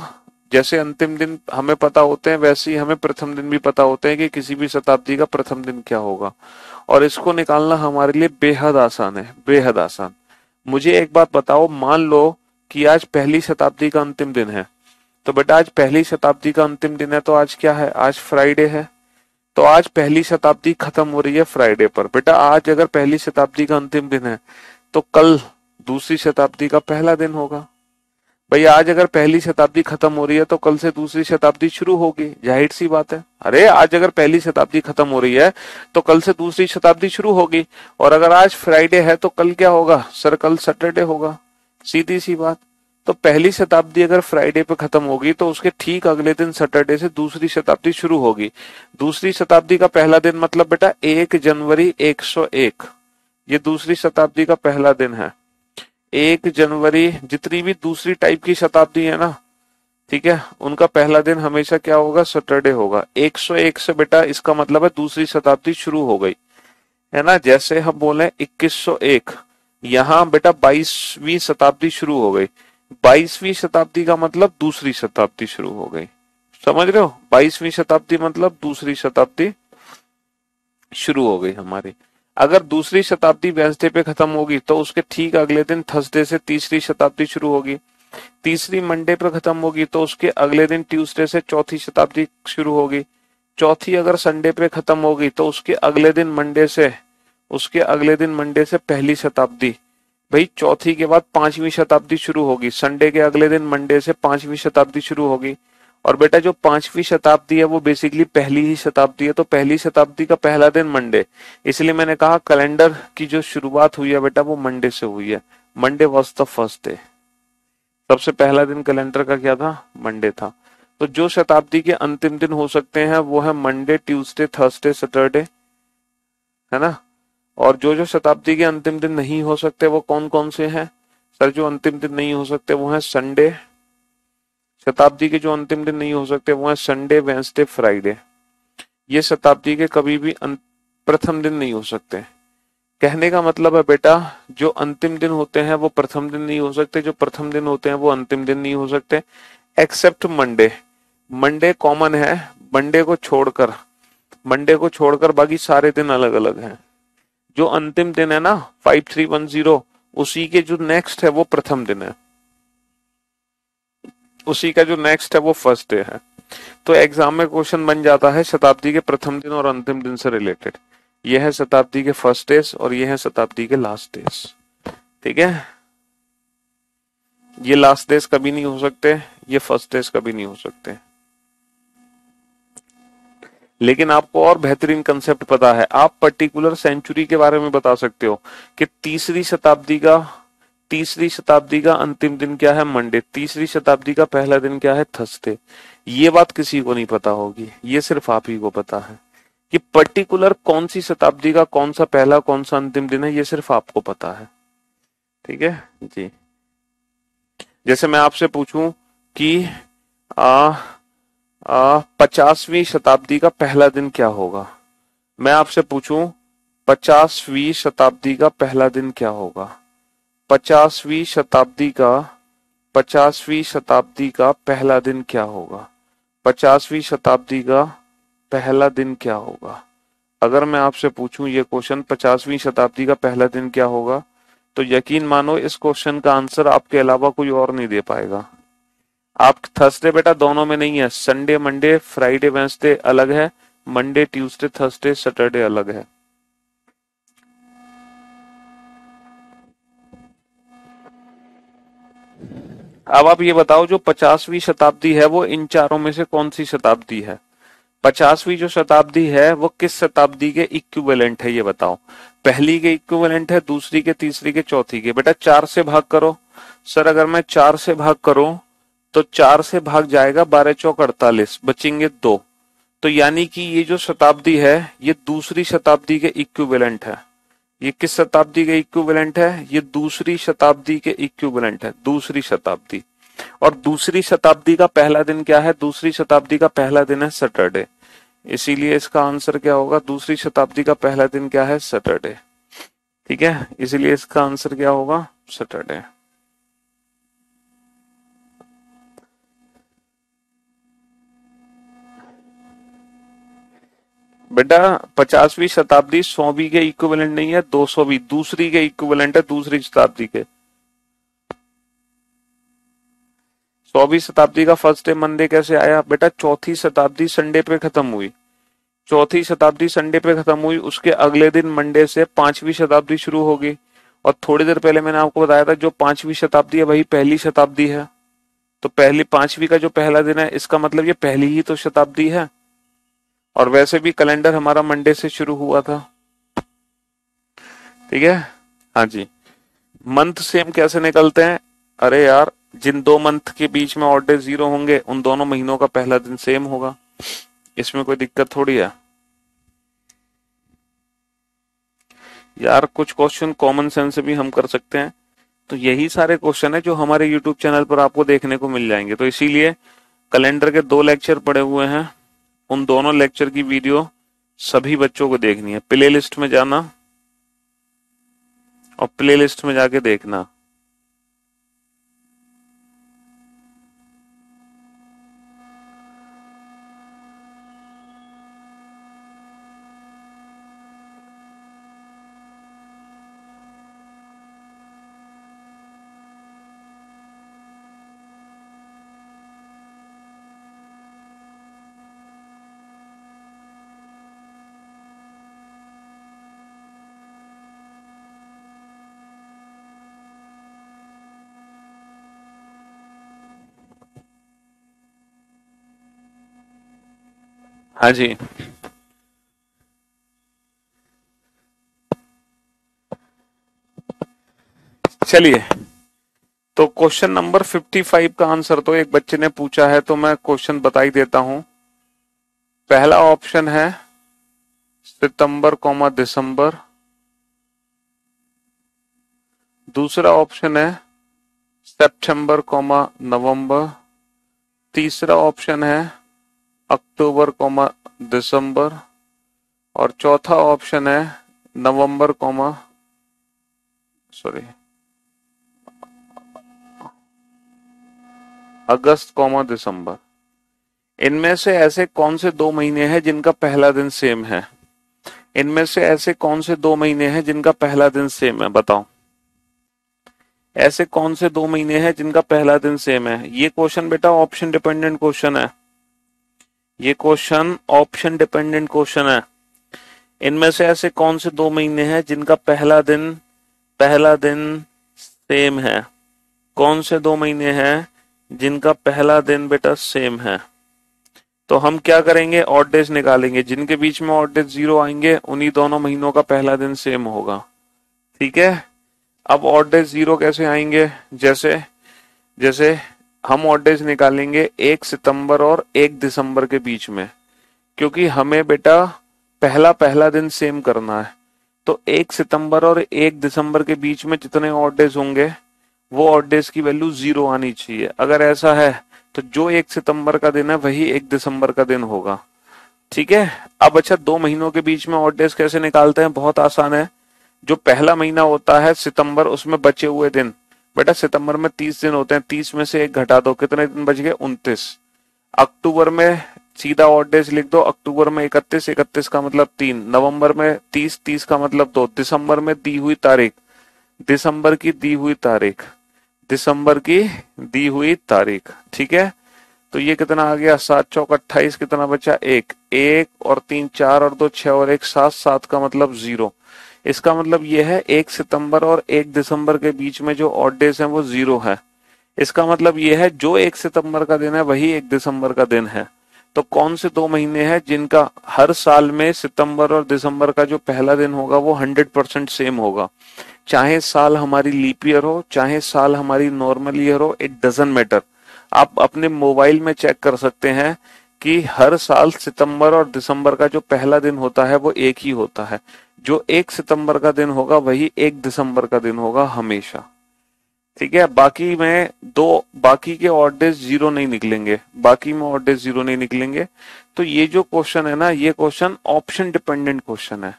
जैसे अंतिम दिन हमें पता होते हैं वैसे ही हमें प्रथम दिन भी पता होते हैं कि किसी भी शताब्दी का प्रथम दिन क्या होगा। और इसको निकालना हमारे लिए बेहद आसान है, बेहद आसान। मुझे एक बात बताओ, मान लो कि आज पहली शताब्दी का अंतिम दिन है, तो बेटा आज पहली शताब्दी का अंतिम दिन है तो आज क्या है, आज फ्राइडे है। तो आज पहली शताब्दी खत्म हो रही है फ्राइडे पर। बेटा आज अगर पहली शताब्दी का अंतिम दिन है तो कल दूसरी शताब्दी का पहला दिन होगा। भाई आज अगर पहली शताब्दी खत्म हो रही है तो कल से दूसरी शताब्दी शुरू होगी, जाहिर सी बात है। अरे आज अगर पहली शताब्दी खत्म हो रही है तो कल से दूसरी शताब्दी शुरू होगी। और अगर आज फ्राइडे है तो कल क्या होगा सर? कल सैटरडे होगा, सीधी सी बात। तो पहली शताब्दी अगर फ्राइडे पे खत्म होगी तो उसके ठीक अगले दिन सैटरडे से दूसरी शताब्दी शुरू होगी। दूसरी शताब्दी का पहला दिन मतलब बेटा 1 जनवरी 101, ये दूसरी शताब्दी का पहला दिन है। 1 जनवरी, जितनी भी दूसरी टाइप की शताब्दी है ना, ठीक है, उनका पहला दिन हमेशा क्या होगा? सैटरडे होगा। 101 से बेटा इसका मतलब है दूसरी शताब्दी शुरू हो गई, है ना। जैसे हम बोले 2101, यहाँ बेटा 22वीं शताब्दी शुरू हो गई। 22वीं शताब्दी का मतलब दूसरी शताब्दी शुरू हो गई, समझ रहे हो? 22वीं शताब्दी मतलब दूसरी शताब्दी शुरू हो गई हमारी। अगर दूसरी शताब्दी वेंसडे पे खत्म होगी तो उसके ठीक अगले दिन थर्सडे से तीसरी शताब्दी शुरू होगी। तीसरी मंडे पर खत्म होगी तो उसके अगले दिन ट्यूसडे से चौथी शताब्दी शुरू होगी। चौथी अगर संडे पे खत्म होगी तो उसके अगले दिन मंडे से पहली शताब्दी। भाई चौथी के बाद पांचवी शताब्दी शुरू होगी, संडे के अगले दिन मंडे से पांचवी शताब्दी शुरू होगी। और बेटा जो पांचवी शताब्दी है वो बेसिकली पहली ही शताब्दी है, तो पहली शताब्दी का पहला दिन मंडे। इसलिए मैंने कहा कैलेंडर की जो शुरुआत हुई है बेटा वो मंडे से हुई है। Monday was the first day. सबसे पहला दिन कैलेंडर का क्या था? मंडे था। तो जो शताब्दी के अंतिम दिन हो सकते हैं वो है मंडे, ट्यूसडे, थर्सडे, सैटरडे, है ना। और जो जो शताब्दी के अंतिम दिन नहीं हो सकते वो कौन कौन से हैं सर? जो अंतिम दिन नहीं हो सकते वो है संडे। शताब्दी के जो अंतिम दिन नहीं हो सकते वो है संडे, वेंसडे, फ्राइडे। ये शताब्दी के कभी भी प्रथम दिन नहीं हो सकते। कहने का मतलब है बेटा जो अंतिम दिन होते हैं वो प्रथम दिन नहीं हो सकते, जो प्रथम दिन होते हैं वो अंतिम दिन नहीं हो सकते, एक्सेप्ट मंडे। मंडे कॉमन है, मंडे को छोड़कर बाकी सारे दिन अलग अलग हैं। जो अंतिम दिन है ना 5310, उसी के जो नेक्स्ट है वो प्रथम दिन है, उसी का जो नेक्स्ट है वो फर्स्ट डे है। तो एग्जाम में क्वेश्चन बन जाता है शताब्दी के प्रथम दिन और अंतिम दिन से रिलेटेड। ये है शताब्दी के फर्स्ट डेज और ये है शताब्दी के लास्ट डेज, ठीक है। ये लास्ट डेज कभी नहीं हो सकते, ये फर्स्ट डेज कभी नहीं हो सकते। लेकिन आपको और बेहतरीन कंसेप्ट पता है, आप पर्टिकुलर सेंचुरी के बारे में बता सकते हो कि तीसरी शताब्दी का अंतिम दिन क्या है? मंडे। तीसरी शताब्दी का पहला दिन क्या है? थर्सडे। ये बात किसी को नहीं पता होगी, ये सिर्फ आप ही को पता है कि पर्टिकुलर कौन सी शताब्दी का कौन सा पहला कौन सा अंतिम दिन है, ये सिर्फ आपको पता है, ठीक है जी। जैसे मैं आपसे पूछूं कि आ, 50वीं शताब्दी का पहला दिन क्या होगा, मैं आपसे पूछूं 50वीं शताब्दी का पहला दिन क्या होगा, 50वीं शताब्दी का 50वीं शताब्दी का पहला दिन क्या होगा, 50वीं शताब्दी का पहला दिन क्या होगा। अगर मैं आपसे पूछूं ये क्वेश्चन 50वीं शताब्दी का पहला दिन क्या होगा, तो यकीन मानो इस क्वेश्चन का आंसर आपके अलावा कोई और नहीं दे पाएगा। आप थर्सडे बेटा दोनों में नहीं है, संडे मंडे फ्राइडे वेंसडे अलग है, मंडे ट्यूसडे थर्सडे सैटरडे अलग है। अब आप ये बताओ जो 50वीं शताब्दी है वो इन चारों में से कौन सी शताब्दी है। 50वीं जो शताब्दी है वो किस शताब्दी के इक्विवेलेंट है ये बताओ। पहली के इक्विवेलेंट है, दूसरी के, तीसरी के, चौथी के। बेटा 4 से भाग करो। सर अगर मैं 4 से भाग करूं तो 4 से भाग जाएगा 12 चौक 48, बचेंगे 2। तो यानी कि ये जो शताब्दी है ये दूसरी शताब्दी के इक्विवेलेंट है। ये किस शताब्दी के इक्विवेलेंट है, ये दूसरी शताब्दी के इक्विवेलेंट है, दूसरी शताब्दी। और दूसरी शताब्दी का पहला दिन क्या है, दूसरी शताब्दी का पहला दिन है सैटरडे। इसीलिए इसका आंसर क्या होगा, दूसरी शताब्दी का पहला दिन क्या है, सैटरडे। ठीक है, इसीलिए इसका आंसर क्या होगा, सैटरडे। बेटा 50वीं शताब्दी 100वीं के इक्विवेलेंट नहीं है, 200वीं दूसरी के इक्विवेलेंट है, दूसरी शताब्दी के। 100वीं शताब्दी का फर्स्ट डे मंडे कैसे आया बेटा, चौथी शताब्दी संडे पे खत्म हुई। चौथी शताब्दी संडे पे खत्म हुई, उसके अगले दिन मंडे से 5वीं शताब्दी शुरू होगी। और थोड़ी देर पहले मैंने आपको बताया था जो 5वीं शताब्दी है वही पहली शताब्दी है। तो पहली 5वीं का जो पहला दिन है इसका मतलब ये पहली ही तो शताब्दी है। और वैसे भी कैलेंडर हमारा मंडे से शुरू हुआ था। ठीक है, हाँ जी। मंथ सेम कैसे निकलते हैं, अरे यार जिन 2 मंथ के बीच में ऑड डेज 0 होंगे उन दोनों महीनों का पहला दिन सेम होगा, इसमें कोई दिक्कत थोड़ी है यार। कुछ क्वेश्चन कॉमन सेंस से भी हम कर सकते हैं। तो यही सारे क्वेश्चन है जो हमारे यूट्यूब चैनल पर आपको देखने को मिल जाएंगे। तो इसीलिए कैलेंडर के 2 लेक्चर पड़े हुए हैं, उन दोनों लेक्चर की वीडियो सभी बच्चों को देखनी है। प्ले लिस्ट में जाना और प्ले लिस्ट में जाके देखना। हाँ जी, चलिए तो क्वेश्चन नंबर 55 का आंसर तो एक बच्चे ने पूछा है, तो मैं क्वेश्चन बता ही देता हूं। पहला ऑप्शन है सितंबर कॉमा दिसंबर, दूसरा ऑप्शन है सितंबर कॉमा नवंबर, तीसरा ऑप्शन है अक्टूबर कॉमा दिसंबर, और चौथा ऑप्शन है नवंबर कॉमा सॉरी अगस्त कॉमा दिसंबर। इनमें से ऐसे कौन से 2 महीने हैं जिनका पहला दिन सेम है, इनमें से ऐसे कौन से 2 महीने हैं जिनका पहला दिन सेम है, बताओ। ऐसे कौन से 2 महीने हैं जिनका पहला दिन सेम है। ये क्वेश्चन बेटा ऑप्शन डिपेंडेंट क्वेश्चन है, ये क्वेश्चन ऑप्शन डिपेंडेंट क्वेश्चन है। इनमें से ऐसे कौन से 2 महीने हैं जिनका पहला दिन सेम है। कौन से 2 महीने हैं जिनका पहला दिन बेटा सेम है। तो हम क्या करेंगे, ऑड डेज निकालेंगे, जिनके बीच में ऑड डेज 0 आएंगे उन्हीं दोनों महीनों का पहला दिन सेम होगा। ठीक है, अब ऑड डेज 0 कैसे आएंगे, जैसे जैसे हम ऑड डेज निकालेंगे 1 सितंबर और 1 दिसंबर के बीच में, क्योंकि हमें बेटा पहला दिन सेम करना है। तो 1 सितंबर और 1 दिसंबर के बीच में जितने ऑड डेज होंगे वो ऑड डेज की वैल्यू 0 आनी चाहिए। अगर ऐसा है तो जो 1 सितंबर का दिन है वही 1 दिसंबर का दिन होगा। ठीक है। अब अच्छा, 2 महीनों के बीच में ऑड डेज कैसे निकालते हैं? बहुत आसान है। जो पहला महीना होता है सितंबर, उसमें बचे हुए दिन, बेटा सितंबर में 30 दिन होते हैं, 30 में से 1 घटा दो, कितने दिन बच गए? 29। अक्टूबर में सीधा ऑड डेज लिख दो, अक्टूबर में 31, 31 का मतलब 3, नवंबर में 30, 30 का मतलब 2, दिसंबर में दी हुई तारीख, दिसंबर की दी हुई तारीख, दिसंबर की दी हुई तारीख। ठीक है। तो ये कितना आ गया? 7 चौक 28, कितना बचा? 1, 1 और 3 4 और 2 6 और 1 7, 7 का मतलब 0। इसका मतलब ये है 1 सितंबर और 1 दिसंबर के बीच में जो ऑड डेज है वो 0 है। इसका मतलब ये है जो 1 सितंबर का दिन है वही 1 दिसंबर का दिन है। तो कौन से 2 महीने हैं जिनका हर साल में सितंबर और दिसंबर का जो पहला दिन होगा वो 100% सेम होगा? चाहे साल हमारी लीप ईयर हो, चाहे साल हमारी नॉर्मल ईयर हो, इट डजंट मैटर। आप अपने मोबाइल में चेक कर सकते हैं कि हर साल सितंबर और दिसंबर का जो पहला दिन होता है वो एक ही होता है। जो 1 सितंबर का दिन होगा वही 1 दिसंबर का दिन होगा हमेशा। ठीक है। बाकी के ऑड डेज 0 नहीं निकलेंगे, बाकी में ऑड डेज 0 नहीं निकलेंगे। तो ये जो क्वेश्चन है ना, ये क्वेश्चन ऑप्शन डिपेंडेंट क्वेश्चन है।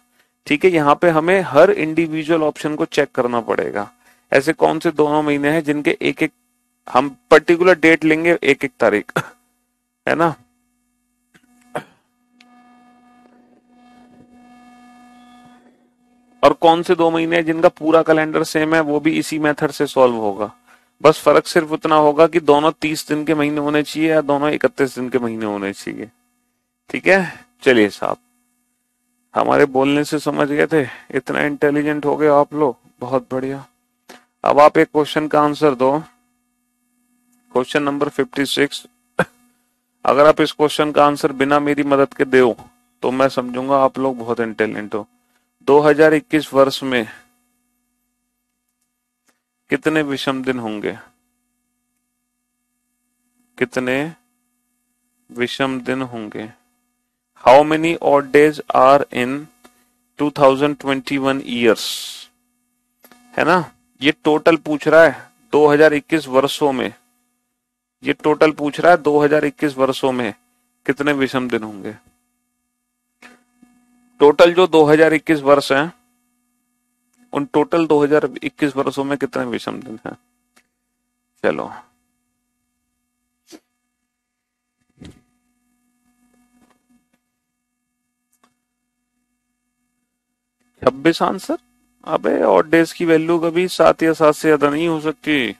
ठीक है। यहाँ पे हमें हर इंडिविजुअल ऑप्शन को चेक करना पड़ेगा। ऐसे कौन से दोनों महीने हैं जिनके एक एक, हम पर्टिकुलर डेट लेंगे, एक एक तारीख है ना। और कौन से 2 महीने हैं जिनका पूरा कैलेंडर सेम है, वो भी इसी मेथड से सॉल्व होगा। बस फर्क सिर्फ उतना होगा कि दोनों 30 दिन के महीने होने चाहिए या दोनों 31 दिन के महीने होने चाहिए। ठीक है। चलिए साहब, हमारे बोलने से समझ गए थे, इतना इंटेलिजेंट हो गए आप लोग, बहुत बढ़िया। अब आप एक क्वेश्चन का आंसर दो, क्वेश्चन नंबर 56। अगर आप इस क्वेश्चन का आंसर बिना मेरी मदद के दो तो मैं समझूंगा आप लोग बहुत इंटेलिजेंट हो। 2021 वर्ष में कितने विषम दिन होंगे? कितने विषम दिन होंगे? How many odd days are in 2021 years? है ना। ये टोटल पूछ रहा है 2021 वर्षों में, ये टोटल पूछ रहा है 2021 वर्षों में कितने विषम दिन होंगे। टोटल जो 2021 वर्ष हैं, उन टोटल 2021 वर्षों में कितने विषम दिन हैं? चलो, 26 आंसर। अबे ऑड डेज की वैल्यू कभी 7 या 7 से ज्यादा नहीं हो सकती।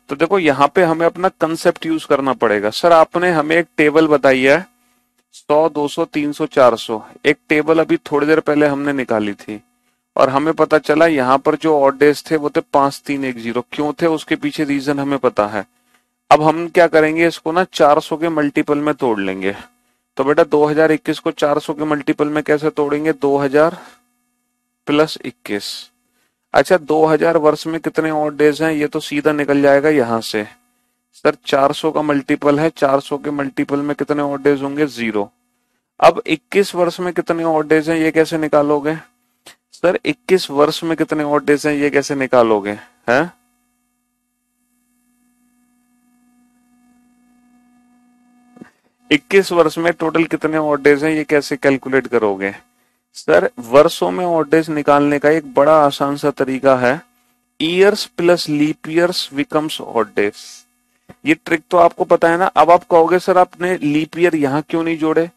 तो देखो यहाँ पे हमें अपना कंसेप्ट यूज करना पड़ेगा। सर आपने हमें एक टेबल बताई है 100, 200, 300, 400, एक टेबल अभी थोड़ी देर पहले हमने निकाली थी और हमें पता चला यहाँ पर जो ऑड डेज थे वो थे 5310। क्यों थे उसके पीछे रीजन हमें पता है। अब हम क्या करेंगे, इसको ना 400 के मल्टीपल में तोड़ लेंगे। तो बेटा 2021 को 400 के मल्टीपल में कैसे तोड़ेंगे? 2000 प्लस 21। अच्छा, 2000 वर्ष में कितने ऑड डेज हैं? ये तो सीधा निकल जाएगा यहां से। सर 400 का मल्टीपल है, 400 के मल्टीपल में कितने ऑड डेज होंगे? 0। अब 21 वर्ष में कितने ऑड डेज हैं ये कैसे निकालोगे? सर 21 वर्ष में कितने ऑड डेज हैं ये कैसे निकालोगे? हैं? इक्कीस वर्ष में टोटल कितने ऑड डेज हैं ये कैसे कैलकुलेट करोगे? सर वर्षों में ऑड डेज निकालने का एक बड़ा आसान सा तरीका है, years plus leap years becomes odd days. ये ट्रिक तो आपको पता है ना। अब आप कहोगे सर आपने लीप ईयर यहाँ क्यों नहीं जोड़े?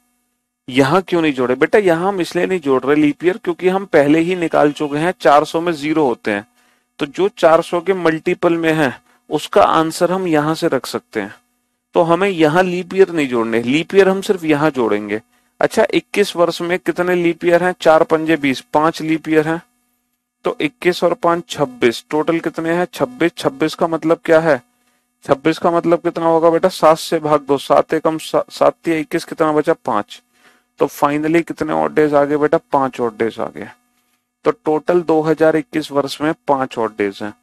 यहाँ क्यों नहीं जोड़े? बेटा यहाँ हम इसलिए नहीं जोड़ रहे लीप ईयर क्योंकि हम पहले ही निकाल चुके हैं 400 में 0 होते हैं। तो जो 400 के मल्टीपल में है उसका आंसर हम यहां से रख सकते हैं। तो हमें यहाँ लीप ईयर नहीं जोड़ने, लीप ईयर हम सिर्फ यहाँ जोड़ेंगे। अच्छा 21 वर्ष में कितने लीप ईयर हैं? 4 पंजे 20, 5 लीप ईयर हैं। तो 21 और 5 26, टोटल कितने हैं? 26। 26 का मतलब क्या है? 26 का मतलब कितना होगा बेटा, 7 से भाग दो, 7 एकम 7 × 21 कितना बचा, 5। तो फाइनली कितने और डेज आ गए बेटा, 5 और डेज आ गए। तो टोटल 2021 वर्ष में 5 और डेज हैं।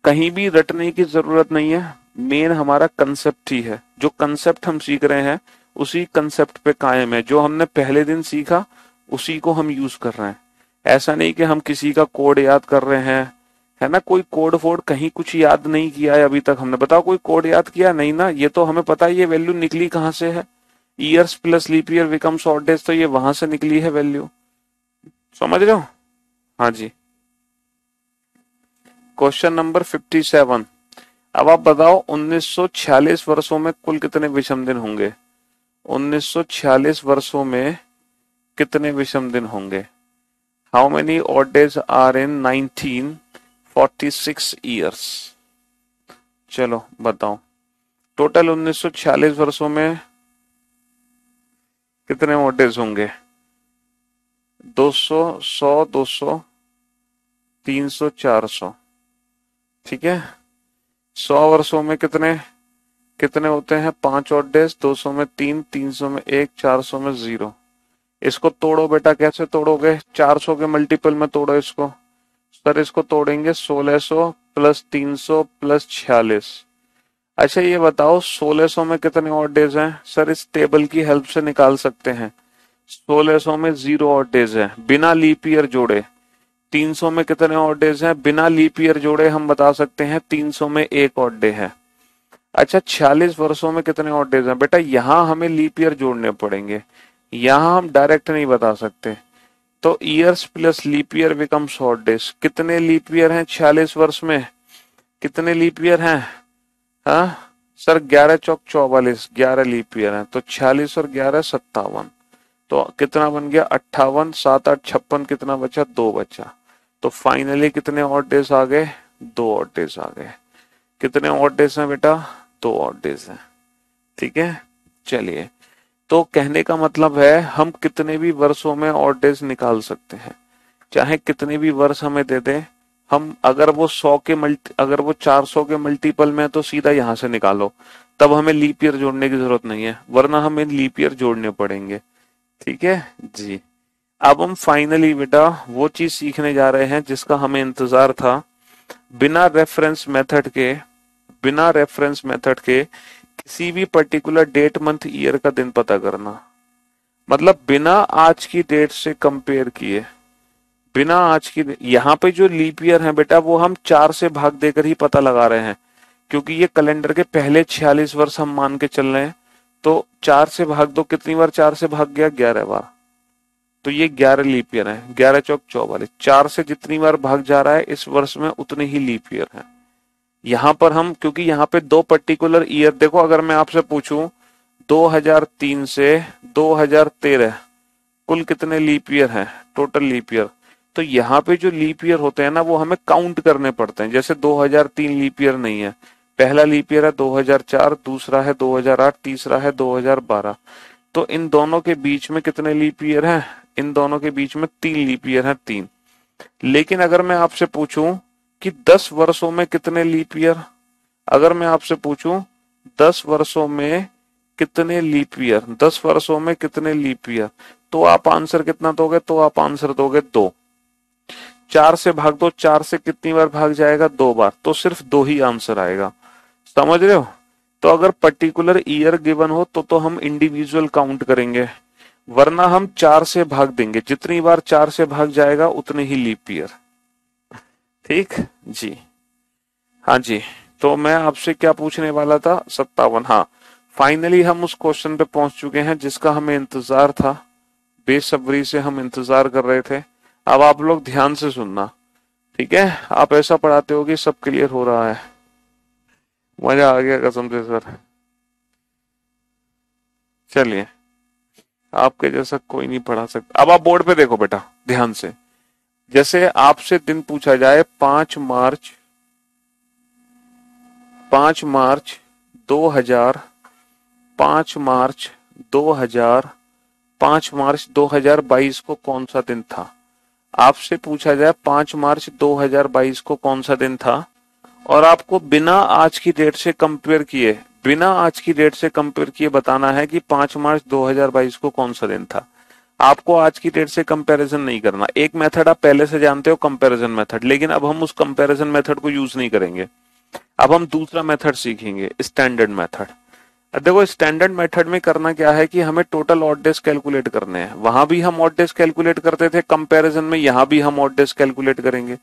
कहीं भी रटने की जरूरत नहीं है, मेन हमारा कंसेप्ट ही है। जो कंसेप्ट हम सीख रहे हैं उसी कंसेप्ट पे कायम है। जो हमने पहले दिन सीखा उसी को हम यूज कर रहे हैं। ऐसा नहीं कि हम किसी का कोड याद कर रहे हैं, है ना। कोई कोड फोड कहीं कुछ याद नहीं किया है अभी तक हमने। बताओ कोई कोड याद किया, नहीं ना। ये तो हमें पता है ये वैल्यू निकली कहाँ से है, years plus leap year becomes odd days, तो ये वहां से निकली है वैल्यू। समझ रहे हो। हाँ जी। Question number 57। अब आप बताओ 1946 वर्षों में कुल कितने विषम दिन होंगे। 1946 वर्षों में कितने विषम दिन होंगे। How many odd days are in 1946 years. चलो बताओ, टोटल 1946 वर्षों में कितने ऑड डेज होंगे। 200, 100, 200, 300, 400। ठीक है। 100 वर्षों में कितने कितने होते हैं, 5 ऑड डेज। 200 में 3, 300 में 1, 400 में 0। इसको तोड़ो बेटा, कैसे तोड़ोगे, 400 के मल्टीपल में तोड़ो इसको। सर इसको तोड़ेंगे 1600 प्लस 300 प्लस 46। अच्छा ये बताओ 1600 में कितने ऑड डेज हैं। सर इस टेबल की हेल्प से निकाल सकते हैं। 1600 में 0 ऑड डेज है बिना लीप ईयर जोड़े। 300 में कितने ऑड डेज हैं, बिना लीप ईयर जोड़े हम बता सकते हैं 300 में 1 ऑड डे है। अच्छा 46 वर्षों में कितने ऑड डेज हैं। बेटा यहाँ हमें लीप ईयर जोड़ने पड़ेंगे, यहाँ हम डायरेक्ट नहीं बता सकते। तो years plus leap year becomes odd days. कितने लीप ईयर हैं 46 वर्ष में, कितने लीप ईयर हैं। हाँ सर 11 चौक 44, 11 लीप ईयर हैं। तो 46 और 11 57। तो कितना बन गया 58, 7 8 56, कितना बचा 2 बचा। तो फाइनली कितने ऑड डेज आ गए, 2 ऑड डेज आ गए। कितने ऑड डेज हैं बेटा, 2 ऑड डेज हैं। ठीक है। चलिए, तो कहने का मतलब है हम कितने भी वर्षों में ऑड डेज निकाल सकते हैं, चाहे कितने भी वर्ष हमें दे दे। हम अगर वो 100 के अगर वो 400 के मल्टीपल में है तो सीधा यहां से निकालो, तब हमें लीप ईयर जोड़ने की जरूरत नहीं है, वरना हमें लीप ईयर जोड़ने पड़ेंगे। ठीक है जी। अब हम फाइनली बेटा वो चीज सीखने जा रहे हैं जिसका हमें इंतजार था। बिना रेफरेंस मेथड के, बिना रेफरेंस मेथड के किसी भी पर्टिकुलर डेट मंथ ईयर का दिन पता करना। मतलब बिना आज की डेट से कंपेयर किए, बिना आज की। यहाँ पे जो लीप ईयर है बेटा वो हम 4 से भाग देकर ही पता लगा रहे हैं, क्योंकि ये कैलेंडर के पहले 46 वर्ष हम मान के चल रहे हैं। तो 4 से भाग दो, कितनी बार 4 से भाग गया, 11 बार। तो ये 11 लीप ईयर है, 11 चौक 44। 4 से जितनी बार भाग जा रहा है इस वर्ष में उतने ही लीप ईयर है। यहाँ पर हम, क्योंकि यहाँ पे 2 पर्टिकुलर ईयर, देखो अगर मैं आपसे पूछूं 2003 से 2013 कुल कितने लीप ईयर है, टोटल लीप ईयर, तो यहाँ पे जो लीप ईयर होते हैं ना वो हमें काउंट करने पड़ते हैं। जैसे 2003 लीप ईयर नहीं है, पहला लीप ईयर है 2004, दूसरा है 2008, तीसरा है 2012। तो इन दोनों के बीच में कितने लीप ईयर हैं, इन दोनों के बीच में 3 लीप ईयर हैं, 3। लेकिन अगर मैं आपसे पूछूं कि 10 वर्षों में कितने लीप ईयर, अगर मैं आपसे पूछूं 10 वर्षों में कितने लीप ईयर, 10 वर्षों में कितने लीप ईयर, तो आप आंसर कितना दोगे, तो आप आंसर दोगे 2। 4 से भाग दो, 4 से कितनी बार भाग जाएगा, 2 बार, तो सिर्फ 2 ही आंसर आएगा। समझ रहे हो। तो अगर पर्टिकुलर ईयर गिवन हो तो हम इंडिविजुअल काउंट करेंगे, वरना हम 4 से भाग देंगे, जितनी बार 4 से भाग जाएगा उतने ही लीप ईयर। ठीक जी। हाँ जी। तो मैं आपसे क्या पूछने वाला था, 57। हाँ, फाइनली हम उस क्वेश्चन पे पहुंच चुके हैं जिसका हमें इंतजार था, बेसब्री से हम इंतजार कर रहे थे। अब आप लोग ध्यान से सुनना, ठीक है। आप ऐसा पढ़ाते हो कि सब क्लियर हो रहा है। मजा आ गया कसम से सर। चलिए, आपके जैसा कोई नहीं पढ़ा सकता। अब आप बोर्ड पे देखो बेटा ध्यान से। जैसे आपसे दिन पूछा जाए 5 मार्च 2000, 5 मार्च 2000, 5 मार्च 2022 को कौन सा दिन था। आपसे पूछा जाए 5 मार्च 2022 को कौन सा दिन था, और आपको बिना आज की डेट से कंपेयर किए बताना है कि 5 मार्च 2022 को कौन सा दिन था। आपको आज की डेट से कंपैरिजन नहीं करना। एक मेथड आप पहले से जानते हो, कंपैरिजन मेथड, लेकिन अब हम उस कंपैरिजन मेथड को यूज नहीं करेंगे। अब हम दूसरा मेथड सीखेंगे, स्टैंडर्ड मेथड। अब देखो स्टैंडर्ड मेथड में करना क्या है कि हमें टोटल ऑड डेज कैलकुलेट करने हैं। वहां भी हम ऑड डेज कैलकुलेट करते थे कंपैरिजन में, यहां भी हम ऑड डेज कैलकुलेट करेंगे।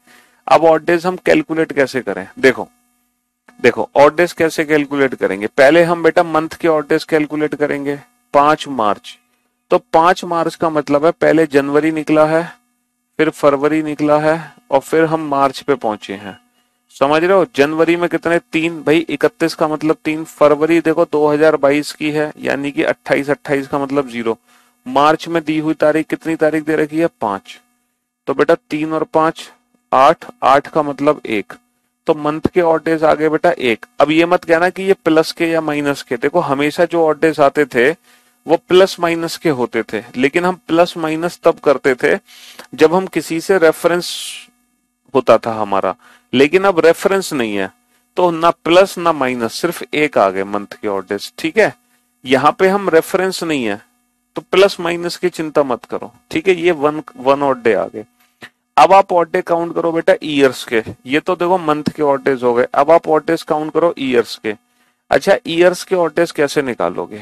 अब ऑड डेज हम कैलकुलेट कैसे करें, देखो देखो ऑड डेज कैसे कैलकुलेट करेंगे। पहले हम बेटा मंथ के ऑड डेज कैलकुलेट करेंगे। 5 मार्च, तो 5 मार्च का मतलब है पहले जनवरी निकला है, फिर फरवरी निकला है, और फिर हम मार्च पे पहुंचे हैं। समझ रहे हो, जनवरी में कितने 3 भाई, 31 का मतलब 3, फरवरी देखो 2022 की है यानी कि 28, 28 का मतलब 0। मार्च में दी हुई तारीख कितनी तारीख दे रखी है 5, तो बेटा 3 और 5 8, 8 का मतलब 1, तो मंथ के ऑड डेज आ गए बेटा 1। अब ये मत कहना कि ये प्लस के या माइनस के, देखो हमेशा जो ऑड डेज आते थे वो प्लस माइनस के होते थे, लेकिन हम प्लस माइनस तब करते थे जब हम किसी से रेफरेंस होता था हमारा, लेकिन अब रेफरेंस नहीं है, तो ना प्लस ना माइनस, सिर्फ 1 आ गए मंथ के ऑड डेज। ठीक है, यहाँ पे हम रेफरेंस नहीं है तो प्लस माइनस की चिंता मत करो। ठीक है, ये वन ऑड डे आ गए। अब आप ऑड डे काउंट करो बेटा ईयर्स के। ये तो देखो मंथ के ऑड डेज हो गए, अब आप ऑड डेज काउंट करो ईयर्स के। अच्छा, ईयर्स के ऑड डेज कैसे निकालोगे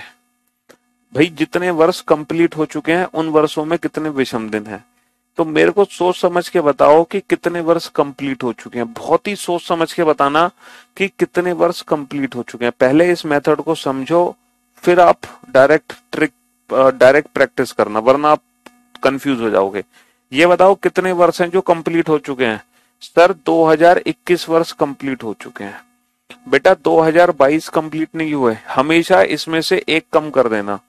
भाई, जितने वर्ष कंप्लीट हो चुके हैं उन वर्षों में कितने विषम दिन हैं। तो मेरे को सोच समझ के बताओ कि कितने वर्ष कंप्लीट हो चुके हैं, बहुत ही सोच समझ के बताना कि कितने वर्ष कंप्लीट हो चुके हैं। पहले इस मेथड को समझो, फिर आप डायरेक्ट प्रैक्टिस करना, वरना आप कंफ्यूज हो जाओगे। ये बताओ कितने वर्ष हैं जो कंप्लीट हो चुके हैं। सर 2021 वर्ष कंप्लीट हो चुके हैं। बेटा 2022 कंप्लीट नहीं हुए, हमेशा इसमें से एक कम कर देना,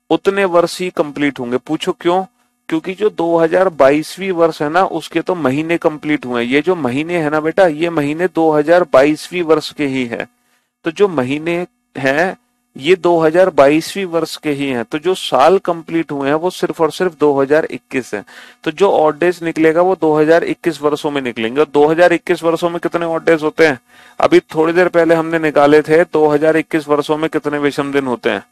उतने वर्ष ही कंप्लीट होंगे। पूछो क्यों, क्योंकि जो 2022वीं वर्ष है ना उसके तो महीने कंप्लीट हुए हैं। ये जो महीने है ना बेटा, ये महीने 2022वीं वर्ष के ही है। तो जो महीने हैं ये 2022वीं वर्ष के ही हैं। तो जो साल कंप्लीट हुए हैं वो सिर्फ और सिर्फ 2021 है। तो जो ऑड डेज निकलेगा वो 2021 वर्षों में निकलेंगे। और 2021 वर्षों में कितने ऑड डेज होते हैं, अभी थोड़ी देर पहले हमने निकाले थे। 2021 वर्षों में कितने विषम दिन होते हैं।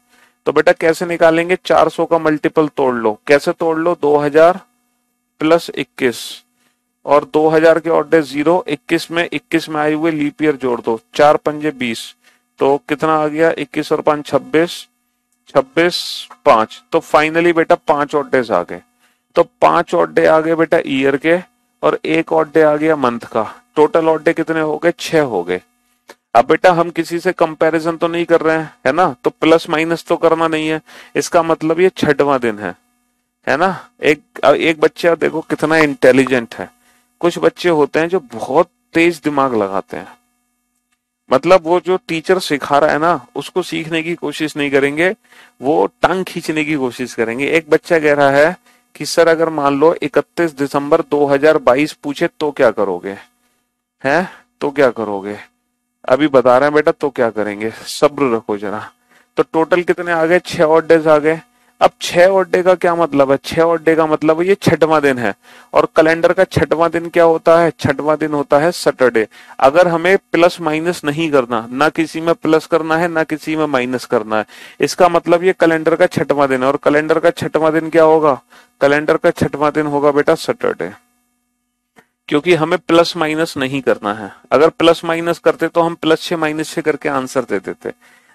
तो बेटा कैसे निकालेंगे, 400 का मल्टीपल तोड़ लो। कैसे तोड़ लो, 2000 प्लस 21, और 2000 के ऑड डेज 0, 21 में आए हुए लीप ईयर जोड़ दो, 4 पंजे 20, तो कितना आ गया 21 और 5 26, 26 5, तो फाइनली बेटा 5 ऑड डेज आ गए। तो 5 ऑड डे आ गए बेटा ईयर के, और 1 ऑड डे आ गया मंथ का। टोटल ऑड डे कितने हो गए, 6 हो गए। अब बेटा हम किसी से कंपैरिजन तो नहीं कर रहे हैं, है ना, तो प्लस माइनस तो करना नहीं है। इसका मतलब ये 6वां दिन है ना। एक बच्चा देखो कितना इंटेलिजेंट है। कुछ बच्चे होते हैं जो बहुत तेज दिमाग लगाते हैं, मतलब वो जो टीचर सिखा रहा है ना उसको सीखने की कोशिश नहीं करेंगे, वो टांग खींचने की कोशिश करेंगे। एक बच्चा कह रहा है कि सर अगर मान लो 31 दिसंबर 2022 पूछे तो क्या करोगे, हैं तो क्या करोगे। अभी बता रहे हैं बेटा तो क्या करेंगे, सब्र रखो जरा। तो टोटल कितने आ गए, 6 ऑड डेज आ गए। अब 6 ऑड डे का क्या मतलब है, 6 ऑड डे का मतलब है ये 6वां दिन है। और कैलेंडर का 6वां दिन क्या होता है, 6वां दिन होता है सैटरडे। अगर हमें प्लस माइनस नहीं करना, ना किसी में प्लस करना है ना किसी में माइनस करना है, इसका मतलब ये कैलेंडर का 6वां दिन है। और कैलेंडर का 6वां दिन क्या होगा, कैलेंडर का 6वां दिन होगा बेटा सैटरडे, क्योंकि हमें प्लस माइनस नहीं करना है। अगर प्लस माइनस करते तो हम +6 -6 करके आंसर दे देते।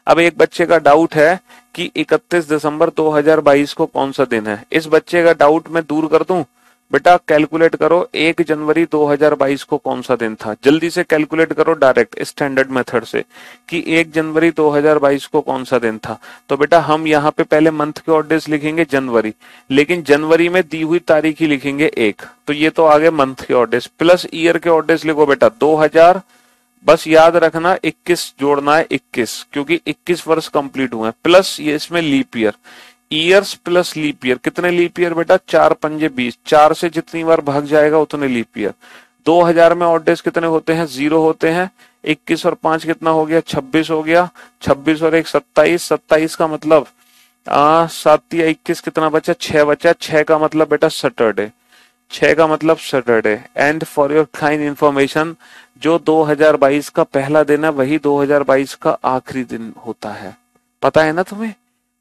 अब एक बच्चे का डाउट है कि 31 दिसंबर 2022 को कौन सा दिन है। इस बच्चे का डाउट मैं दूर कर दूं, बेटा कैलकुलेट करो 1 जनवरी 2022 को कौन सा दिन था। जल्दी से कैलकुलेट करो डायरेक्ट स्टैंडर्ड मेथड से कि 1 जनवरी 2022 को कौन सा दिन था। तो बेटा हम यहाँ पे पहले मंथ के ऑड डेज लिखेंगे जनवरी, लेकिन जनवरी में दी हुई तारीख ही लिखेंगे 1, तो ये तो आगे मंथ के ऑड डेज। प्लस ईयर के ऑड डेज लिखो बेटा 2000, बस याद रखना 21 जोड़ना है 21, क्योंकि 21 वर्ष कंप्लीट हुए हैं। प्लस ये इसमें leap year, years plus leap year. कितने लीप ईयर बेटा, 4 पंजे 20, 4 से जितनी बार भाग जाएगा उतने लीप ईयर। 2000 में ऑड डेज कितने होते हैं, 0 होते हैं। 21 और 5 कितना हो गया, 26 हो गया। 26 और 1 27, 27 का मतलब 7 या 21 कितना बचा, 6 बचा। 6 का मतलब बेटा सैटरडे। 6 का मतलब Saturday. And for your kind information, जो 2022 का पहला दिन है वही 2022 का आखिरी दिन होता है। पता है ना तुम्हें?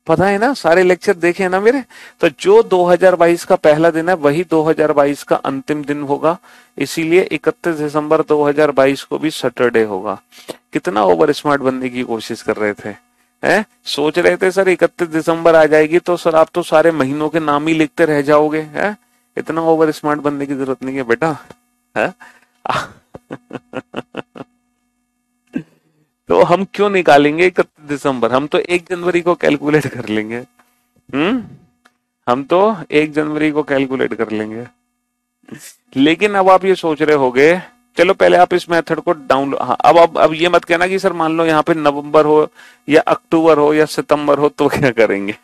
पता है ना? सारे लेक्चर देखे हैं ना मेरे? तो जो 2022 का पहला दिन है वही 2022 का अंतिम दिन होगा, इसीलिए 31 दिसंबर 2022 को भी सैटरडे होगा। कितना ओवर स्मार्ट बनने की कोशिश कर रहे थे, हैं? सोच रहे थे सर 31 दिसंबर आ जाएगी तो सर आप तो सारे महीनों के नाम ही लिखते रह जाओगे, हैं? इतना ओवर स्मार्ट बनने की जरूरत नहीं है बेटा, है? तो हम क्यों निकालेंगे 31 दिसंबर? हम तो 1 जनवरी को कैलकुलेट कर लेंगे। हम तो 1 जनवरी को कैलकुलेट कर लेंगे। लेकिन अब आप ये सोच रहे होगे, चलो पहले आप इस मेथड को डाउनलोड, हाँ, अब ये मत कहना कि सर मान लो यहाँ पे नवंबर हो या अक्टूबर हो या सितंबर हो तो क्या करेंगे?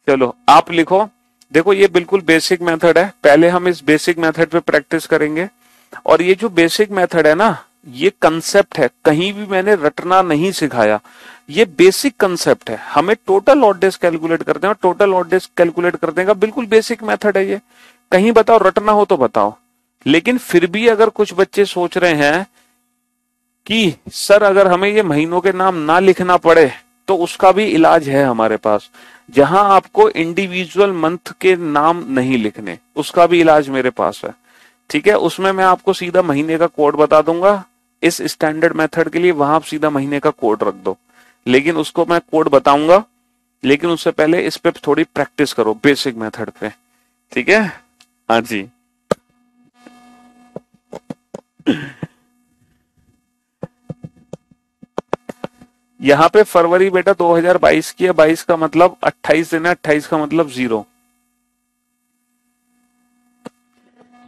चलो आप लिखो। देखो ये बिल्कुल बेसिक मेथड है, पहले हम इस बेसिक मेथड पे प्रैक्टिस करेंगे। और ये जो बेसिक मेथड है ना, ये कंसेप्ट है, कहीं भी मैंने रटना नहीं सिखाया। ये बेसिक कंसेप्ट है, हमें टोटल ऑड डेज कैलकुलेट करते हैं और टोटल ऑड डेज कैलकुलेट करने का बिल्कुल बेसिक मेथड है ये। कहीं बताओ रटना हो तो बताओ। लेकिन फिर भी अगर कुछ बच्चे सोच रहे हैं कि सर अगर हमें ये महीनों के नाम ना लिखना पड़े तो उसका भी इलाज है हमारे पास, जहां आपको इंडिविजुअल मंथ के नाम नहीं लिखने, उसका भी इलाज मेरे पास है। ठीक है, उसमें मैं आपको सीधा महीने का कोड बता दूंगा। इस स्टैंडर्ड मेथड के लिए वहां आप सीधा महीने का कोड रख दो, लेकिन उसको मैं कोड बताऊंगा। लेकिन उससे पहले इस पे थोड़ी प्रैक्टिस करो बेसिक मेथड पे, ठीक है? हाँ जी। यहाँ पे फरवरी बेटा 2022 की है, 22 का मतलब 28 दिन है, 28 का मतलब 0।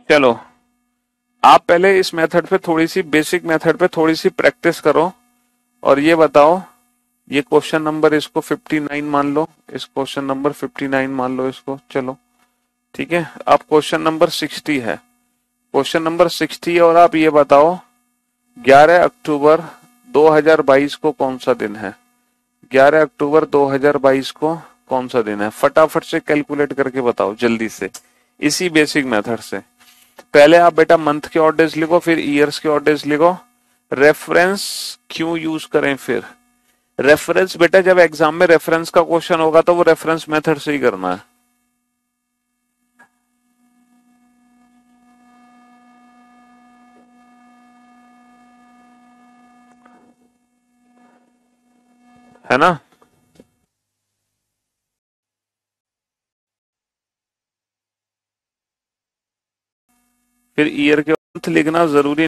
चलो आप पहले इस मेथड पे थोड़ी सी, बेसिक मेथड पे थोड़ी सी प्रैक्टिस करो और ये बताओ, ये क्वेश्चन नंबर इसको 59 मान लो, इस क्वेश्चन नंबर 59 मान लो इसको। चलो ठीक है, अब क्वेश्चन नंबर 60 है, क्वेश्चन नंबर 60 और आप ये बताओ 11 अक्टूबर 2022 को कौन सा दिन है? 11 अक्टूबर 2022 को कौन सा दिन है? फटाफट से कैलकुलेट करके बताओ जल्दी से, इसी बेसिक मेथड से। पहले आप बेटा मंथ के ऑड डेज लिखो, फिर ईयर्स के ऑड डेज लिखो। रेफरेंस क्यों यूज करें फिर? रेफरेंस बेटा जब एग्जाम में रेफरेंस का क्वेश्चन होगा तो वो रेफरेंस मेथड से ही करना है ना? फिर ईयर के मंथ लिखना जरूरी।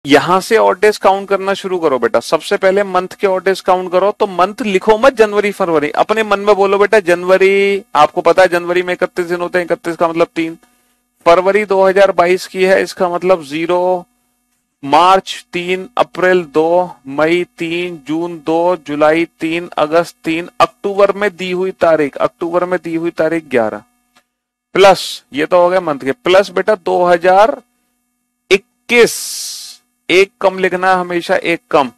यहां से ऑड डेज काउंट करना शुरू करो बेटा, सबसे पहले मंथ के ऑड डेज काउंट करो। तो मंथ लिखो मत जनवरी फरवरी, अपने मन में बोलो बेटा जनवरी, आपको पता है जनवरी में 31 दिन होते हैं, 31 का मतलब 3। फरवरी 2022 की है, इसका मतलब 0। मार्च 3, अप्रैल 2, मई 3, जून 2, जुलाई 3, अगस्त 3, अक्टूबर में दी हुई तारीख, अक्टूबर में दी हुई तारीख 11 प्लस, ये तो हो गया मंथ के, प्लस बेटा 2021, एक कम लिखना है हमेशा, एक कम।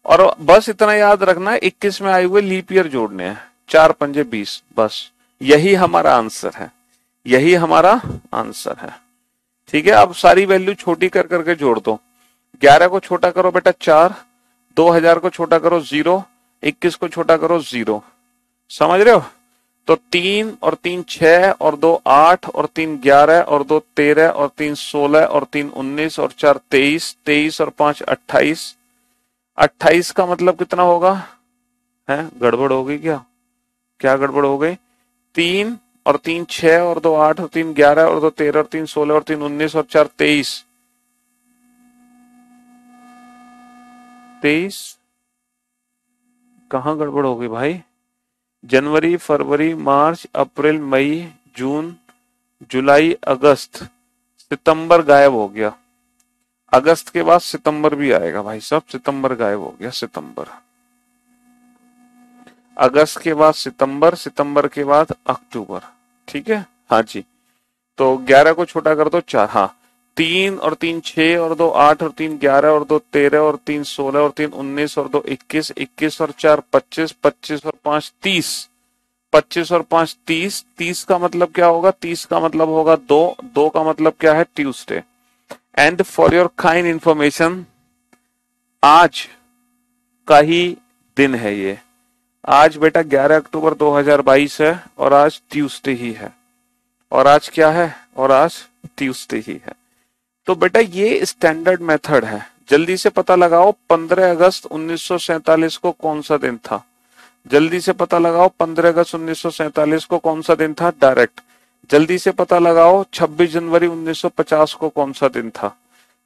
और बस इतना याद रखना है 21 में आए हुए लीप ईयर जोड़ने हैं, 4 पंजे 20, बस यही हमारा आंसर है, यही हमारा आंसर है। ठीक है, अब सारी वैल्यू छोटी कर करके जोड़ दो। 11 को छोटा करो बेटा 4, 2000 को छोटा करो 0, 21 को छोटा करो 0, समझ रहे हो? तो 3 और 3 6 और 2 8 और 3 11 और 2 13 और 3 16 और 3 19 और 4 23, 23 और 5 28, 28 का मतलब कितना होगा? है गड़बड़ हो गई क्या? क्या गड़बड़ हो गई? 3 और 3 6 और 2 8 और 3 11 और 2 13 और 3 16 और 3 19 और 4 23, 23 कहाँ गड़बड़ हो गई भाई? जनवरी फरवरी मार्च अप्रैल मई जून जुलाई अगस्त सितंबर गायब हो गया। अगस्त के बाद सितंबर भी आएगा भाई साहब, सितंबर गायब हो गया, सितंबर। अगस्त के बाद सितंबर, सितंबर के बाद अक्टूबर। ठीक है, हाँ जी। तो 11 को छोटा कर दो 4, हाँ। 3 और 3 6 और 2 8 और 3 11 और 2 13 और 3 16 और 3 19 और 2 21, 21 और 4 25, 25 और 5 30, 25 और 5 30, 30 का मतलब क्या होगा? 30 का मतलब होगा 2, 2 का मतलब क्या है? Tuesday. And for your kind information, आज का ही दिन है ये। आज बेटा 11 अक्टूबर 2022 है और आज ट्यूसडे ही है। और आज क्या है? और आज ट्यूसडे ही है। तो बेटा ये स्टैंडर्ड मेथड है। जल्दी से पता लगाओ 15 अगस्त 1947 को कौन सा दिन था? जल्दी से पता लगाओ 15 अगस्त 1947 को कौन सा दिन था? डायरेक्ट। जल्दी से पता लगाओ 26 जनवरी 1950 को कौन सा दिन था?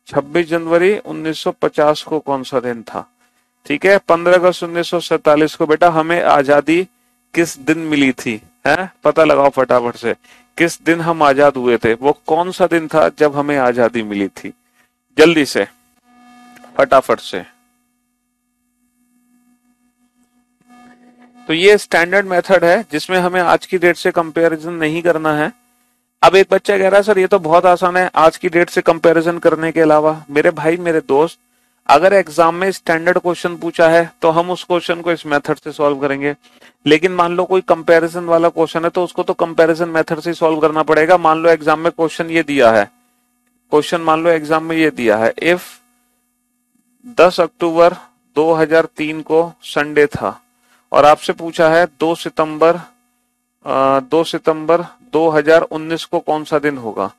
26 जनवरी 1950 को कौन सा दिन था? ठीक है, 15 अगस्त 1947 को बेटा हमें आजादी किस दिन मिली थी? है, पता लगाओ फटाफट से, किस दिन हम आजाद हुए थे? वो कौन सा दिन था जब हमें आजादी मिली थी? जल्दी से, फटाफट से। तो ये स्टैंडर्ड मेथड है जिसमें हमें आज की डेट से कंपैरिजन नहीं करना है। अब एक बच्चा कह रहा है सर ये तो बहुत आसान है आज की डेट से कंपैरिजन करने के अलावा। मेरे भाई मेरे दोस्त, अगर एग्जाम में स्टैंडर्ड क्वेश्चन पूछा है तो हम उस क्वेश्चन को इस मेथड से सॉल्व करेंगे। लेकिन मान लो कोई कंपैरिजन वाला क्वेश्चन है तो उसको तो कंपैरिजन मेथड से सॉल्व करना पड़ेगा। मान लो एग्जाम में क्वेश्चन ये दिया है, क्वेश्चन मान लो एग्जाम में ये दिया है, इफ 10 अक्टूबर 2003 को संडे था और आपसे पूछा है 2 सितंबर 2019 को कौन सा दिन होगा,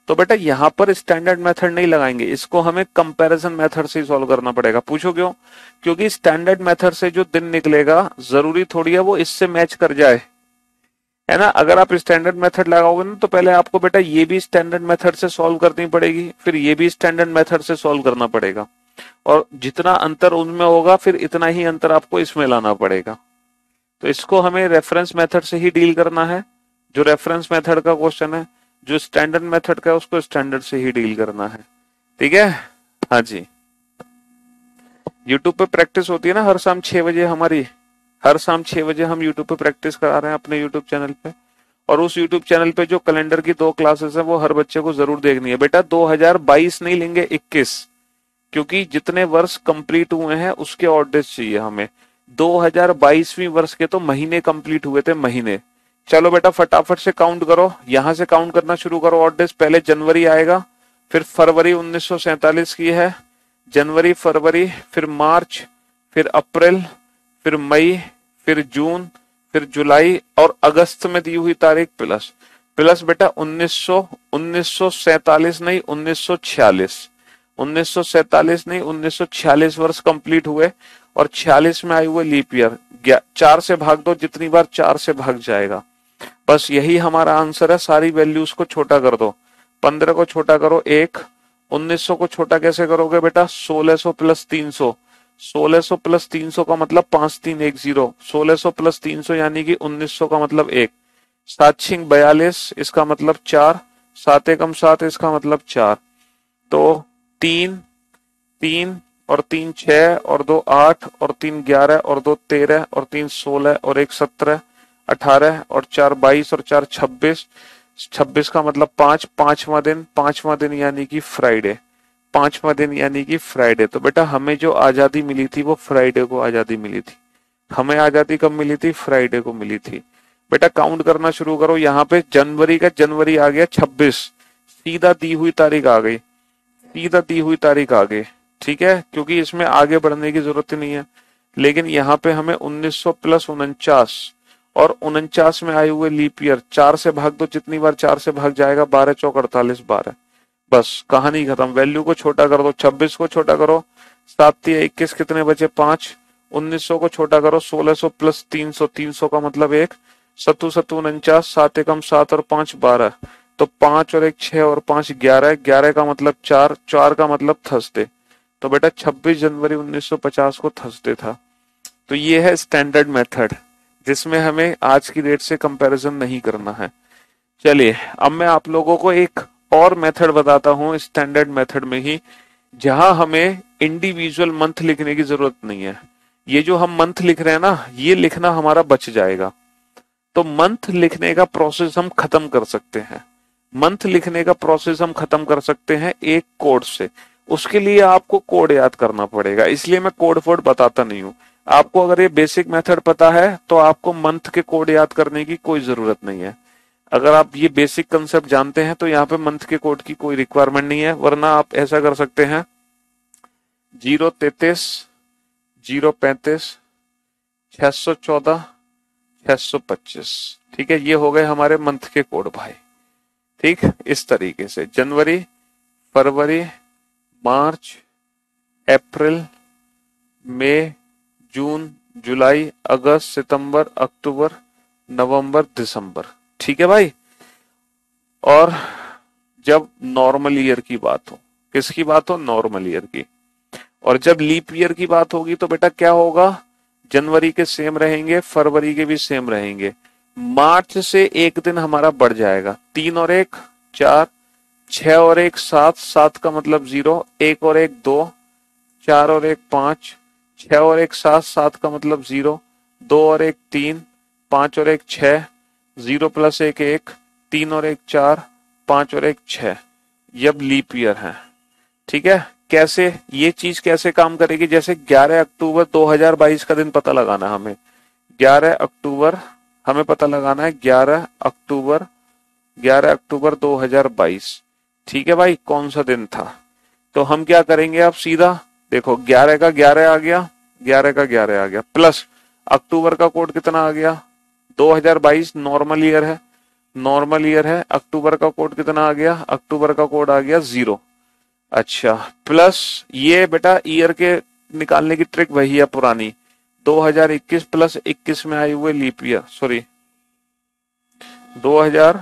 तो बेटा यहां पर स्टैंडर्ड मेथड नहीं लगाएंगे, इसको हमें कंपैरिजन मेथड से सॉल्व करना पड़ेगा। पूछो क्यों? क्योंकि स्टैंडर्ड मेथड से जो दिन निकलेगा जरूरी थोड़ी है वो इससे मैच कर जाए, है ना। अगर आप स्टैंडर्ड मेथड लगाओगे ना तो पहले आपको बेटा ये भी स्टैंडर्ड मेथड से सॉल्व करनी पड़ेगी, फिर ये भी स्टैंडर्ड मेथड से सॉल्व करना पड़ेगा, और जितना अंतर उनमें होगा फिर इतना ही अंतर आपको इसमें लाना पड़ेगा। तो इसको हमें रेफरेंस मेथड से ही डील करना है। जो रेफरेंस मेथड का क्वेश्चन है, जो स्टैंडर्ड मेथड का है उसको स्टैंडर्ड से ही डील करना है। ठीक है, हाँ जी। यूट्यूब पे प्रैक्टिस होती है ना हर शाम 6 बजे हमारी, हर शाम 6 बजे हम यूट्यूब पे प्रैक्टिस करा रहे हैं अपने यूट्यूब चैनल पे। और उस यूट्यूब चैनल पे जो कैलेंडर की 2 क्लासेस है वो हर बच्चे को जरूर देखनी है। बेटा 2022 नहीं लेंगे, 21, क्योंकि जितने वर्ष कंप्लीट हुए हैं उसके ऑड डेज चाहिए हमें। 2022वीं वर्ष के तो महीने कंप्लीट हुए थे, महीने। चलो बेटा फटाफट से काउंट करो, यहां से काउंट करना शुरू करो ऑड डेज। पहले जनवरी आएगा, फिर फरवरी 1947 की है, जनवरी फरवरी, फिर मार्च, फिर अप्रैल, फिर मई, फिर जून, फिर जुलाई और अगस्त में दी हुई तारीख प्लस प्लस बेटा 1947 नहीं 1946, 1947 नहीं 1946 वर्ष कंप्लीट हुए और 46 में आए हुए लीप ईयर। 4 से भाग दो, जितनी बार 4 से भाग जाएगा, बस यही हमारा आंसर है। सारी वैल्यूज को छोटा कर दो, 15 को छोटा करो 1, 1900 को छोटा कैसे करोगे बेटा? 1600 प्लस 300, 1600 प्लस 300 का मतलब 5310, 1600 प्लस 300 यानी कि 1900 का मतलब 1, 7 छिंग 42 इसका मतलब 4, 7 एकम 7 इसका मतलब 4, तो 3 3 और 3 6 और 2 8 और 3 11 और 2 13 और 3 16 और 1 17 18 और 4 22 और 4 26, 26 का मतलब 5, पांचवा दिन यानी कि फ्राइडे, पांचवा दिन यानी कि फ्राइडे। तो बेटा हमें जो आजादी मिली थी वो फ्राइडे को आजादी मिली थी। हमें आजादी कब मिली थी? फ्राइडे को मिली थी। बेटा काउंट करना शुरू करो, यहाँ पे जनवरी का जनवरी आ गया 26, सीधा दी हुई तारीख आ गई, सीधा दी हुई तारीख आ गई। ठीक है, क्योंकि इसमें आगे बढ़ने की जरूरत नहीं है। लेकिन यहाँ पे हमें 1900 प्लस 49 और 49 में आए हुए लीप ईयर, 4 से भाग दो, जितनी बार 4 से भाग जाएगा 12 चौक 48, 12, बस कहानी खत्म। वैल्यू को छोटा कर दो, 26 को छोटा करो, 7 तिया 21 कितने बचे? 5, 1900 को छोटा करो, 1600 प्लस 300, 300 का मतलब 1, 7 7 49, 7 एकम 7 और 5 12, तो 5 और 1 6 और 5 11, 11 का मतलब 4, 4 का मतलब थर्सडे। तो बेटा 26 जनवरी 1950 को थर्सडे था। तो ये है स्टैंडर्ड मेथड जिसमें हमें आज की डेट से कंपैरिजन नहीं करना है। चलिए अब मैं आप लोगों को एक और मेथड बताता हूं स्टैंडर्ड मेथड में ही, जहां हमें इंडिविजुअल मंथ लिखने की जरूरत नहीं है। ये जो हम मंथ लिख रहे हैं ना, ये लिखना हमारा बच जाएगा। तो मंथ लिखने का प्रोसेस हम खत्म कर सकते हैं। मंथ लिखने का प्रोसेस हम खत्म कर सकते हैं एक कोड से। उसके लिए आपको कोड याद करना पड़ेगा, इसलिए मैं कोड फोड बताता नहीं हूं। आपको अगर ये बेसिक मेथड पता है तो आपको मंथ के कोड याद करने की कोई जरूरत नहीं है। अगर आप ये बेसिक कंसेप्ट जानते हैं तो यहाँ पे मंथ के कोड की कोई रिक्वायरमेंट नहीं है। वरना आप ऐसा कर सकते हैं, 033, 035, 614, 625। ठीक है, ये हो गए हमारे मंथ के कोड भाई। ठीक, इस तरीके से जनवरी, फरवरी, मार्च, अप्रैल, मई, जून, जुलाई, अगस्त, सितंबर, अक्टूबर, नवंबर, दिसंबर। ठीक है भाई। और जब नॉर्मल ईयर की बात हो, किसकी बात हो? नॉर्मल ईयर की। और जब लीप ईयर की बात होगी तो बेटा क्या होगा? जनवरी के सेम रहेंगे, फरवरी के भी सेम रहेंगे। मार्च से एक दिन हमारा बढ़ जाएगा, 3 और 1 4, 6 और 1 7, 7 का मतलब 0, 1 और 1 2, 4 और 1 5, 6 और 1 7, 7 का मतलब 0, 2 और 1 3, 5 और 1 6, 0 प्लस 1 1, 3 और 1 4, 5 और 1 6। ये अब लीप ईयर है। ठीक है, कैसे ये चीज कैसे काम करेगी? जैसे 11 अक्टूबर 2022 का दिन पता लगाना हमें। 11 अक्टूबर हमें पता लगाना है, 11 अक्टूबर, 11 अक्टूबर 2022। ठीक है भाई, कौन सा दिन था? तो हम क्या करेंगे? आप सीधा देखो, 11 का 11 आ गया, 11 का 11 आ गया, प्लस अक्टूबर का कोड कितना आ गया? 2022 नॉर्मल ईयर है, नॉर्मल ईयर है। अक्टूबर का कोड कितना आ गया? अक्टूबर का कोड आ गया 0। अच्छा, प्लस ये बेटा ईयर के निकालने की ट्रिक वही है पुरानी, 2021 प्लस 21 में आए हुए लीप ईयर, सॉरी 2000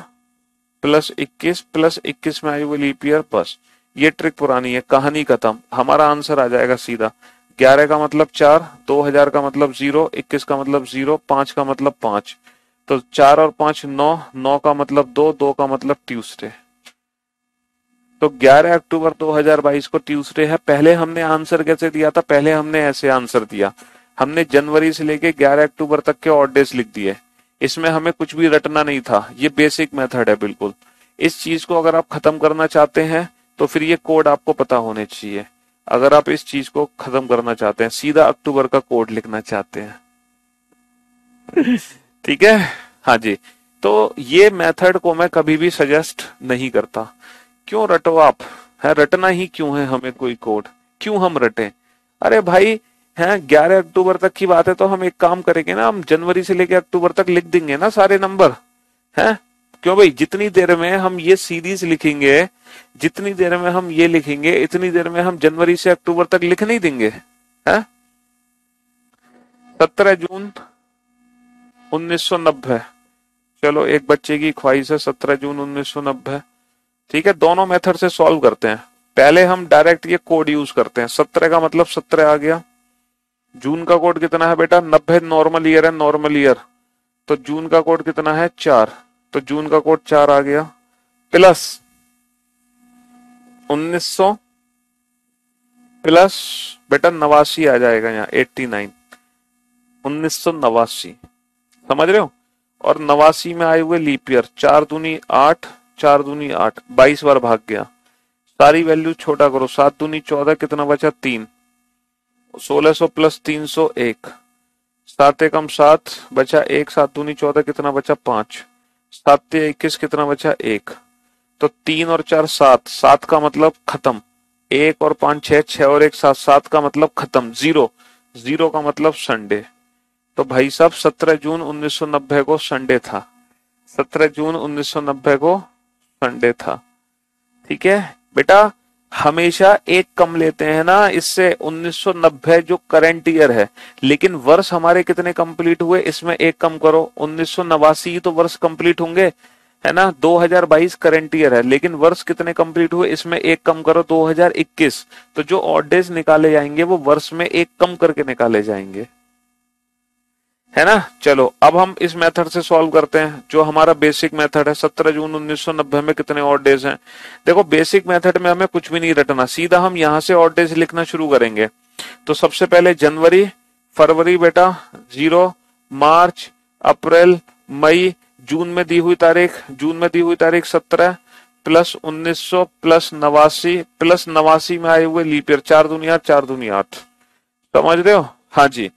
प्लस 21 में आई हुई लीप ईयर। बस ये ट्रिक पुरानी है, कहानी खत्म। हमारा आंसर आ जाएगा सीधा। 11 का मतलब 4, 2000 का मतलब 0, 21 का मतलब 0, 5 का मतलब 5। तो 4 और 5 9, 9 का मतलब 2, 2 का मतलब ट्यूसडे। तो 11 अक्टूबर 2022 को ट्यूसडे है। पहले हमने आंसर कैसे दिया था? पहले हमने ऐसे आंसर दिया, हमने जनवरी से लेके 11 अक्टूबर तक के ऑड डेज लिख दिए। इसमें हमें कुछ भी रटना नहीं था, ये बेसिक मेथड है बिल्कुल। इस चीज को अगर आप खत्म करना चाहते हैं तो फिर ये कोड आपको पता होने चाहिए। अगर आप इस चीज को खत्म करना चाहते हैं, सीधा अक्टूबर का कोड लिखना चाहते हैं, ठीक है। हाँ जी, तो ये मेथड को मैं कभी भी सजेस्ट नहीं करता। क्यों रटो आप? है रटना ही क्यों है हमें कोई कोड? क्यों हम रटें? अरे भाई, है 11 अक्टूबर तक की बात है तो हम एक काम करेंगे ना, हम जनवरी से लेकर अक्टूबर तक लिख देंगे ना सारे नंबर। है क्यों भाई? जितनी देर में हम ये सीरीज लिखेंगे, जितनी देर में हम ये लिखेंगे, इतनी देर में हम जनवरी से अक्टूबर तक लिख नहीं देंगे? है 17 जून 1990। चलो, एक बच्चे की ख्वाहिश है 17 जून 1990। ठीक है, दोनों मेथड से सॉल्व करते हैं। पहले हम डायरेक्ट ये कोड यूज करते हैं। 17 का मतलब 17 आ गया। जून का कोड कितना है बेटा? 90 नॉर्मल ईयर है, नॉर्मल ईयर। तो जून का कोड कितना है? 4। तो जून का कोड 4 आ गया, प्लस 1900 प्लस बेटा 89 आ जाएगा यहाँ, 89, 1989। समझ रहे हो? और 89 में आए हुए लीप ईयर, 4 दूनी 8, 4 दूनी 8, 22 बार भाग गया। सारी वैल्यू छोटा करो, 7 दूनी 14, कितना बचा? 3। 1600 प्लस 300 1, 7 एकम 7 बचा 1, 7 दूनी 14, कितना बचा? 5, 7 ते 21, कितना बचा? 1। तो 3 और 4 7, 7 का मतलब खत्म। 1 और 5 6, 6 और 1 7, 7 का मतलब खत्म। 0, 0 का मतलब संडे। तो भाई साहब 17 जून 1990 को संडे था। 17 जून 1990 को संडे था। ठीक है बेटा, हमेशा एक कम लेते हैं ना इससे। 1990 जो करंट ईयर है, लेकिन वर्ष हमारे कितने कंप्लीट हुए इसमें एक कम करो। 1989 तो वर्ष कंप्लीट होंगे, है ना। 2022 करंट ईयर है, लेकिन वर्ष कितने कंप्लीट हुए इसमें एक कम करो, 2021। तो जो ऑड डेज निकाले जाएंगे वो वर्ष में एक कम करके निकाले जाएंगे, है ना। चलो अब हम इस मेथड से सॉल्व करते हैं, जो हमारा बेसिक मेथड है। 17 जून 1990 में कितने ऑड डेज हैं? देखो बेसिक मेथड में हमें कुछ भी नहीं रटना, सीधा हम यहां से ऑड डेज लिखना शुरू करेंगे। तो सबसे पहले जनवरी, फरवरी बेटा 0, मार्च, अप्रैल, मई, जून में दी हुई तारीख, 17 प्लस 1900 प्लस 89 प्लस 89 में आए हुए लीप ईयर, 4 दूनी 8, 4 दूनी 8। समझ रहे हो? हाँ जी।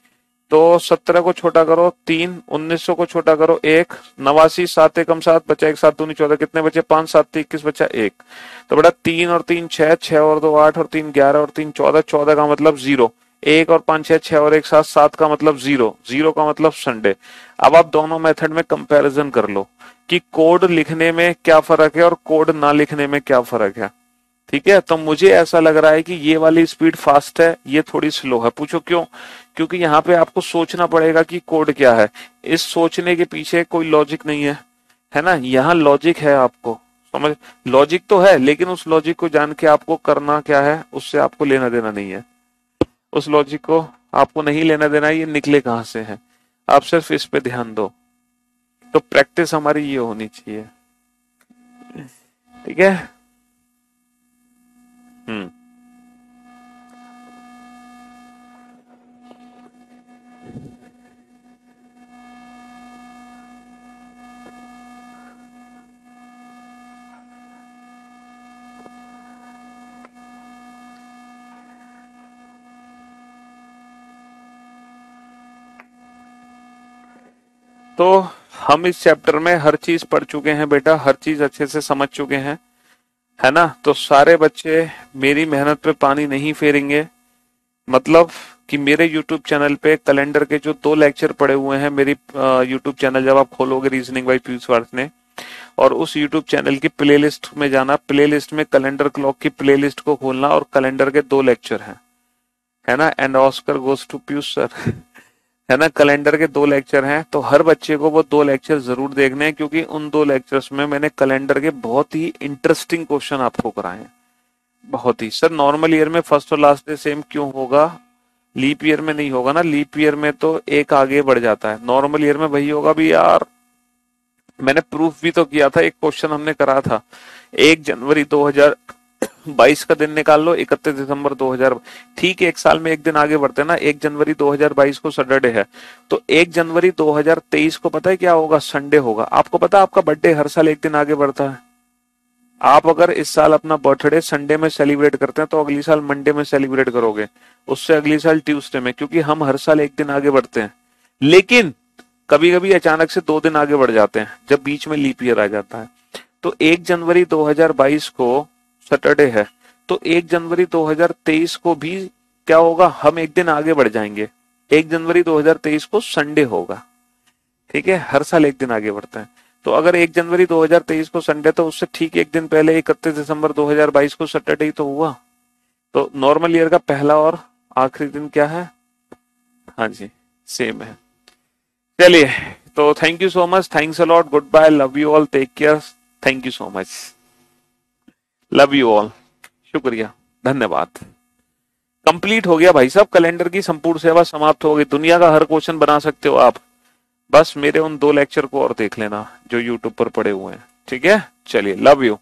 तो 17 को छोटा करो 3, 1900 को छोटा करो 1, 89 7 एकम 7 बचा 1, 7 दूनी 14, कितने बचे? 5 7 21 बचा 1। तो बेटा 3 और 3 6, 6 और 2 8 और 3 11 और 3 14, 14 का मतलब 0, 1 और 5 6, 6 और 1 7, 7 का मतलब 0, 0 का मतलब संडे। अब आप दोनों मेथड में कंपैरिजन कर लो कि कोड लिखने में क्या फर्क है और कोड ना लिखने में क्या फर्क है। ठीक है, तो मुझे ऐसा लग रहा है कि ये वाली स्पीड फास्ट है, ये थोड़ी स्लो है। पूछो क्यों? क्योंकि यहाँ पे आपको सोचना पड़ेगा कि कोड क्या है। इस सोचने के पीछे कोई लॉजिक नहीं है ना। यहाँ लॉजिक है, आपको समझ, लॉजिक तो है, लेकिन उस लॉजिक को जान के आपको करना क्या है, उससे आपको लेना देना नहीं है। उस लॉजिक को आपको नहीं लेना देना, ये निकले कहाँ से है, आप सिर्फ इस पे ध्यान दो। तो प्रैक्टिस हमारी ये होनी चाहिए। ठीक है। हम्म। तो हम इस चैप्टर में हर चीज पढ़ चुके हैं बेटा, हर चीज अच्छे से समझ चुके हैं, है ना। तो सारे बच्चे मेरी मेहनत पे पानी नहीं फेरेंगे। मतलब कि मेरे YouTube चैनल पे कैलेंडर के जो 2 लेक्चर पड़े हुए हैं, मेरी YouTube चैनल जब आप खोलोगे रीजनिंग बाय पीयूष वार्ष्णेय, और उस YouTube चैनल की प्लेलिस्ट में जाना, प्लेलिस्ट में कैलेंडर क्लॉक की प्लेलिस्ट को खोलना, और कैलेंडर के 2 लेक्चर हैं, है ना। And Oscar goes to Piyush sir है ना। कैलेंडर के 2 लेक्चर हैं, तो हर बच्चे को वो 2 लेक्चर जरूर देखने हैं, क्योंकि उन 2 लेक्चर्स में मैंने कैलेंडर के बहुत ही इंटरेस्टिंग क्वेश्चन आपको कराए हैं। बहुत ही। सर नॉर्मल ईयर में फर्स्ट और लास्ट डे सेम क्यों होगा? लीप ईयर में नहीं होगा ना, लीप ईयर में तो एक आगे बढ़ जाता है, नॉर्मल ईयर में वही होगा भी यार। मैंने प्रूफ भी तो किया था, एक क्वेश्चन हमने करा था, 1 जनवरी 2022 का दिन निकाल लो, 31 दिसंबर 2000, ठीक है, एक साल में एक दिन आगे बढ़ते हैं ना। 1 जनवरी 2022 को सैटरडे है, तो 1 जनवरी 2023 को पता है क्या होगा? संडे होगा। आपको पता है आपका बर्थडे हर साल एक दिन आगे बढ़ता है। आप अगर इस साल अपना बर्थडे संडे में सेलिब्रेट करते हैं, तो अगली साल मंडे में सेलिब्रेट करोगे, उससे अगली साल ट्यूसडे में, क्योंकि हम हर साल एक दिन आगे बढ़ते हैं। लेकिन कभी कभी अचानक से 2 दिन आगे बढ़ जाते हैं, जब बीच में लीप ईयर आ जाता है। तो 1 जनवरी 2022 को सैटरडे है, तो 1 जनवरी 2023 को भी क्या होगा? हम एक दिन आगे बढ़ जाएंगे। 1 जनवरी 2023 को संडे होगा। ठीक है, हर साल एक दिन आगे बढ़ता है। तो अगर 1 जनवरी 2023 को संडे, तो उससे ठीक एक दिन पहले 31 दिसंबर 2022 को सैटरडे ही तो हुआ। तो नॉर्मल ईयर का पहला और आखिरी दिन क्या है? हाँ जी, सेम है। चलिए, तो thank you so much, thanks a lot, good bye, love you all, take care, thank you so much, love you all, शुक्रिया, धन्यवाद। कंप्लीट हो गया भाई साहब, कैलेंडर की संपूर्ण सेवा समाप्त हो गई। दुनिया का हर क्वेश्चन बना सकते हो आप, बस मेरे उन 2 लेक्चर को और देख लेना जो यूट्यूब पर पड़े हुए हैं। ठीक है, चलिए, लव यू।